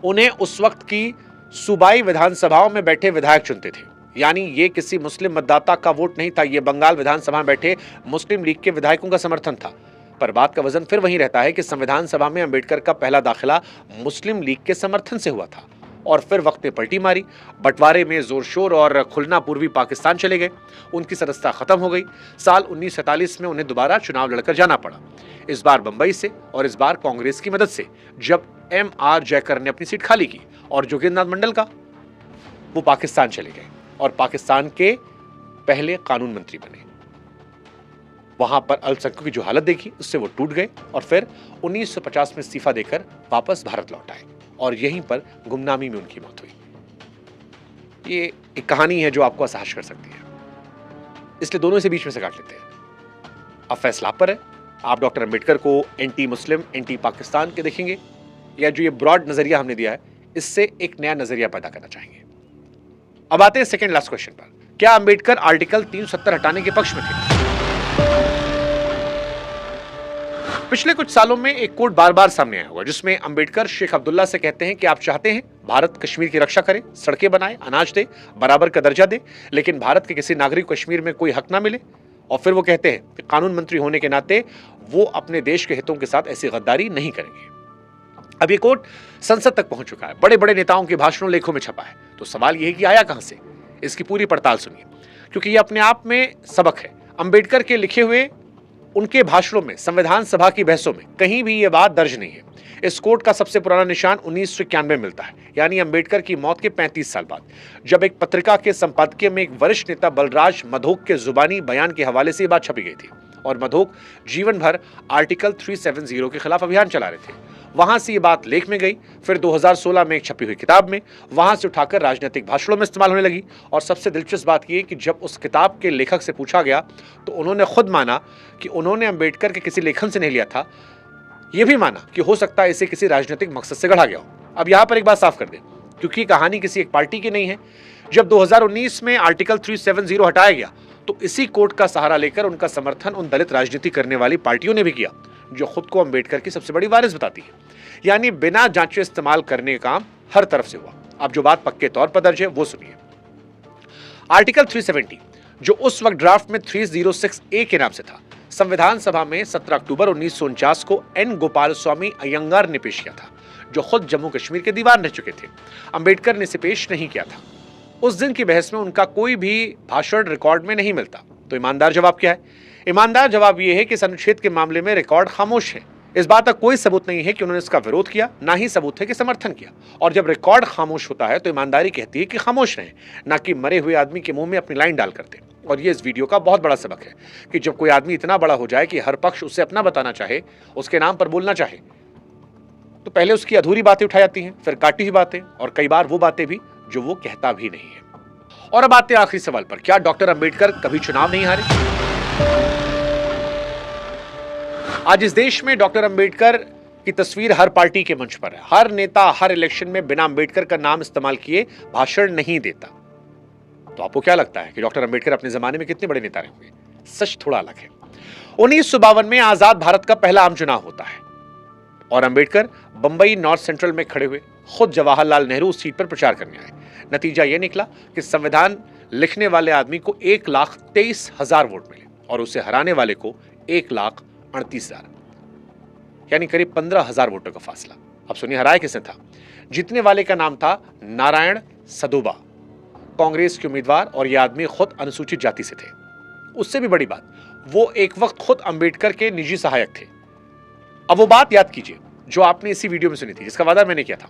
उन्हें उस वक्त की सूबाई विधानसभाओं में बैठे विधायक चुनते थे। यानी ये किसी मुस्लिम मतदाता का वोट नहीं था, ये बंगाल विधानसभा में बैठे मुस्लिम लीग के विधायकों का समर्थन था। पर बात का वजन फिर वहीं रहता है कि संविधान सभा में अंबेडकर का पहला दाखिला मुस्लिम लीग के समर्थन से हुआ था। और फिर वक्त ने पलटी मारी, बंटवारे में जोर शोर और खुलना पूर्वी पाकिस्तान चले गए, उनकी सदस्यता खत्म हो गई। साल 1947 में उन्हें दोबारा चुनाव लड़कर जाना पड़ा, इस बार बंबई से, और इस बार कांग्रेस की मदद से, जब M.R. जयकर ने अपनी सीट खाली की और जोगेंद्र नाथ मंडल का वो पाकिस्तान चले गए और पाकिस्तान के पहले कानून मंत्री बने। वहां पर अल्पसंख्यकों की जो हालत देखी उससे वो टूट गए और फिर 1950 में इस्तीफा देकर वापस भारत लौट आए और यहीं पर गुमनामी में उनकी मौत हुई। ये एक कहानी है जो आपको असहज कर सकती है, इसलिए दोनों से बीच में से काट लेते हैं। अब फैसला आप पर है, आप डॉक्टर अंबेडकर को एंटी मुस्लिम, एंटी पाकिस्तान के देखेंगे या जो ये ब्रॉड नजरिया हमने दिया है इससे एक नया नजरिया पैदा करना चाहेंगे। अब आते हैं सेकंड लास्ट क्वेश्चन पर, क्या अंबेडकर आर्टिकल 370 हटाने के पक्ष में थे? पिछले कुछ सालों में एक कोट बार बार सामने आया होगा जिसमें अंबेडकर शेख अब्दुल्ला से कहते हैं कि आप चाहते हैं भारत कश्मीर की रक्षा करे, सड़कें बनाए, अनाज दे, बराबर का दर्जा दे, लेकिन भारत के किसी नागरिक को कश्मीर में कोई हक ना मिले। और फिर वो कहते हैं कि कानून मंत्री होने के नाते वो अपने देश के हितों के साथ ऐसी गद्दारी नहीं करेंगे। अब ये कोट संसद तक पहुंच चुका है, बड़े बड़े नेताओं के भाषणों लेखों में छपा है। तो सवाल यह है कि आया कहां से? इसकी पूरी पड़ताल सुनिए, क्योंकि ये अपने आप में सबक है। अंबेडकर के लिखे हुए उनके भाषणों में, संविधान सभा की बहसों में कहीं भी ये बात दर्ज नहीं है। इस कोट का सबसे पुराना निशान 1991 में मिलता है, यानी अंबेडकर की मौत के 35 साल बाद, जब एक पत्रिका के संपादकीय में एक वरिष्ठ नेता बलराज मधोक के जुबानी बयान के हवाले से ये बात छपी गई थी। और मधोक जीवन भर आर्टिकल 370 के खिलाफ अभियान चला रहे थे। वहां से ये बात लेख में गई, फिर 2016 में एक छपी हुई किताब में, वहां से उठाकर राजनीतिक भाषणों में इस्तेमाल होने लगी। और सबसे दिलचस्प बात यह कि जब उस किताब के लेखक से पूछा गया तो उन्होंने खुद माना कि उन्होंने अंबेडकर के किसी लेखन से नहीं लिया था। यह भी माना कि हो सकता है इसे किसी राजनीतिक मकसद से गढ़ा गया हो। अब यहां पर एक बात साफ कर दें, क्योंकि कहानी किसी एक पार्टी की नहीं है। जब 2019 में आर्टिकल 370 हटाया गया तो इसी कोर्ट का सहारा लेकर उनका समर्थन उन दलित राजनीति करने वाली पार्टियों ने भी किया, जो खुद को अंबेडकर की सबसे बड़ी वारिस बताती है। यानी बिना जांचे इस्तेमाल करने का काम हर तरफ से हुआ। अब जो बात पक्के तौर पर दर्ज है वो सुनिए। आर्टिकल 370, जो उस वक्त ड्राफ्ट में 306A के नाम से था, संविधान सभा में 17 अक्टूबर 1949 को एन गोपाल स्वामी अयंगार ने पेश किया था, जो खुद जम्मू कश्मीर के दीवान रह चुके थे। अंबेडकर ने इसे पेश नहीं किया था। उस दिन की बहस में उनका कोई भी भाषण रिकॉर्ड में नहीं मिलता। तो ईमानदार जवाब क्या है? ईमानदार जवाब यह है कि इस अनुच्छेद के मामले में रिकॉर्ड खामोश है। इस बात का कोई सबूत नहीं है कि उन्होंने इसका विरोध किया, ना ही सबूत है कि समर्थन किया। और जब रिकॉर्ड खामोश होता है तो ईमानदारी कहती है कि खामोश रहें, ना कि मरे हुए आदमी के मुंह में अपनी लाइन डाल करते। और ये इस वीडियो का बहुत बड़ा सबक है कि जब कोई आदमी इतना बड़ा हो जाए कि हर पक्ष उसे अपना बताना चाहे, उसके नाम पर बोलना चाहे, तो पहले उसकी अधूरी बातें उठाई जाती हैं, फिर काटी हुई बातें, और कई बार वो बातें भी जो वो कहता भी नहीं है। और अब आते हैं आखिरी सवाल पर, क्या डॉक्टर अंबेडकर कभी चुनाव नहीं हारे? आज इस देश में डॉक्टर अंबेडकर की तस्वीर हर पार्टी के मंच पर है। हर नेता हर इलेक्शन में बिना अंबेडकर का नाम इस्तेमाल किए भाषण नहीं देता। तो आपको क्या लगता है कि डॉक्टर अंबेडकर अपने जमाने में कितने बड़े नेता रहे होंगे? सच थोड़ा अलग है। 1952 में आजाद भारत का पहला आम चुनाव होता है और अंबेडकर बंबई नॉर्थ सेंट्रल में खड़े हुए खुद जवाहरलाल नेहरू उस सीट पर प्रचार करने आए। नतीजा यह निकला कि संविधान लिखने वाले आदमी को 1,23,000 वोट मिले और उसे हराने वाले को 1,38,000, यानी करीब 15,000 वोटों का फासला। अब सुनिए हराया किसने था? जीतने वाले का नाम था नारायण सदोबा, कांग्रेस के उम्मीदवार, और यह आदमी खुद अनुसूचित जाति से थे। उससे भी बड़ी बात, वो एक वक्त खुद अंबेडकर के निजी सहायक थे। अब वो बात याद कीजिए जो आपने इसी वीडियो में सुनी थी, जिसका वादा मैंने किया था।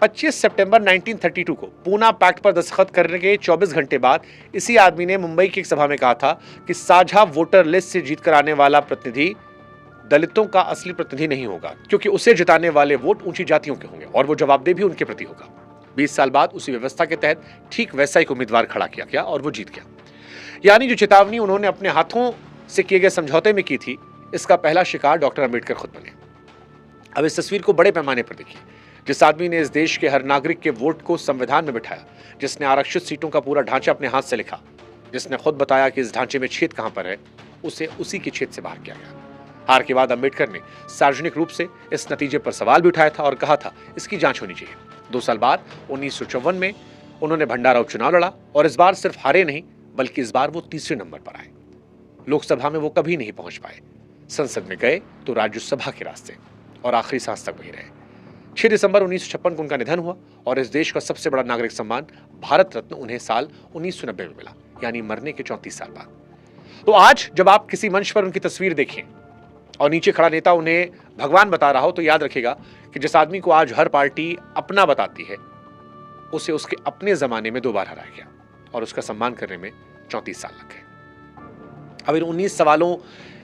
25 सितंबर 1932 को पूना पैक्ट पर दस्तखत करने के 24 घंटे बाद इसी आदमी ने मुंबई की एक सभा में कहा था कि साझा वोटर लिस्ट से जीत कर आने वाला प्रतिनिधि दलितों का असली प्रतिनिधि नहीं होगा, क्योंकि उसे जिताने वाले वोट ऊंची जातियों के होंगे और वो जवाबदेह भी उनके प्रति होगा। 20 साल बाद उसी व्यवस्था के तहत ठीक वैसा एक उम्मीदवार खड़ा किया गया और वो जीत गया। यानी जो चेतावनी उन्होंने अपने हाथों से किए गए समझौते में की थी, इसका पहला शिकार डॉक्टर अंबेडकर खुद बने। अब इस तस्वीर को बड़े पैमाने पर देखिए। जिस आदमी ने इस देश के हर नागरिक के वोट को संविधान में बिठाया, जिसने आरक्षित सीटों का पूरा ढांचा अपने हाथ से लिखा, जिसने खुद बताया कि इस ढांचे में छेद कहां पर है, उसे उसी के छेद से बाहर किया गया। हार के बाद अंबेडकर ने सार्वजनिक रूप से इस नतीजे पर सवाल भी उठाया था और कहा था इसकी जांच होनी चाहिए। 2 साल बाद 1954 में उन्होंने भंडारा उपचुनाव लड़ा और इस बार सिर्फ हारे नहीं, बल्कि इस बार वो तीसरे नंबर पर आए। लोकसभा में वो कभी नहीं पहुंच पाए, संसद में गए तो राज्यसभा के रास्ते, और आखिरी सांस तक वही रहे। 6 दिसंबर 1956 को उनका निधन हुआ और इस देश का सबसे बड़ा नागरिक सम्मान भारत रत्न उन्हें साल 1990 में मिला, यानी मरने के 34 साल बाद। तो आज जब आप किसी मंच पर उनकी तस्वीर देखें और नीचे खड़ा नेता उन्हें भगवान बता रहा हो, तो याद रखेगा कि जिस आदमी को आज हर पार्टी अपना बताती है, उसे उसके अपने जमाने में 2 बार हराया गया और उसका सम्मान करने में 34 साल लग गए। अब इन 19 सवालों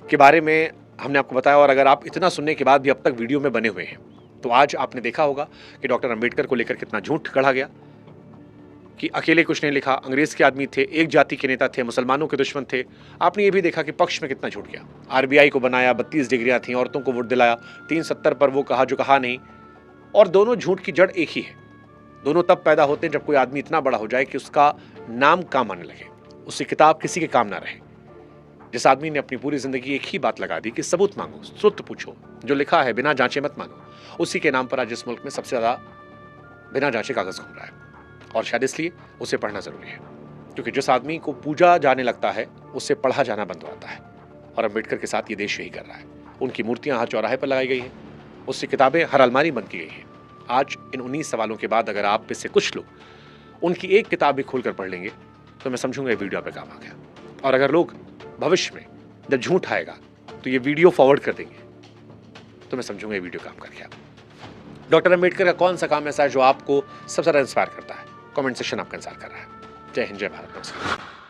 के बारे में हमने आपको बताया, और अगर आप इतना सुनने के बाद भी अब तक वीडियो में बने हुए हैं, तो आज आपने देखा होगा कि डॉक्टर अंबेडकर को लेकर कितना झूठ गढ़ा गया कि अकेले कुछ नहीं लिखा, अंग्रेज के आदमी थे, एक जाति के नेता थे, मुसलमानों के दुश्मन थे। आपने ये भी देखा कि पक्ष में कितना झूठ गया। आरबीआई को बनाया, 32 डिग्रियां थी, औरतों को वोट दिलाया, 370 पर वो कहा जो कहा नहीं। और दोनों झूठ की जड़ एक ही है। दोनों तब पैदा होते हैं जब कोई आदमी इतना बड़ा हो जाए कि उसका नाम काम आने लगे, उसकी किताब किसी के काम ना रहे। जिस आदमी ने अपनी पूरी जिंदगी एक ही बात लगा दी कि सबूत मांगो, स्रोत पूछो, जो लिखा है बिना जांचे मत मानो, उसी के नाम पर आज इस मुल्क में सबसे ज्यादा बिना जांचे कागज घूम रहा है, और शायद इसलिए उसे पढ़ना जरूरी है। क्योंकि जिस आदमी को पूजा जाने लगता है उससे पढ़ा जाना बंद हो जाता है, और अम्बेडकर के साथ ये देश यही कर रहा है। उनकी मूर्तियां हर चौराहे पर लगाई गई हैं, उससे किताबें हर अलमारी बंद की गई हैं। आज इन 19 सवालों के बाद अगर आप में से कुछ लोग उनकी एक किताब भी खोलकर पढ़ लेंगे तो मैं समझूंगा ये वीडियो पे काम आ गया। और अगर लोग भविष्य में जब झूठ आएगा तो ये वीडियो फॉरवर्ड कर देंगे तो मैं समझूंगा ये वीडियो काम कर गया। डॉक्टर अम्बेडकर का कौन सा काम ऐसा है जो आपको सबसे ज्यादा इंस्पायर करता है? कमेंट सेक्शन आपका इंतजार कर रहा है। जय हिंद, जय भारत, नमस्कार।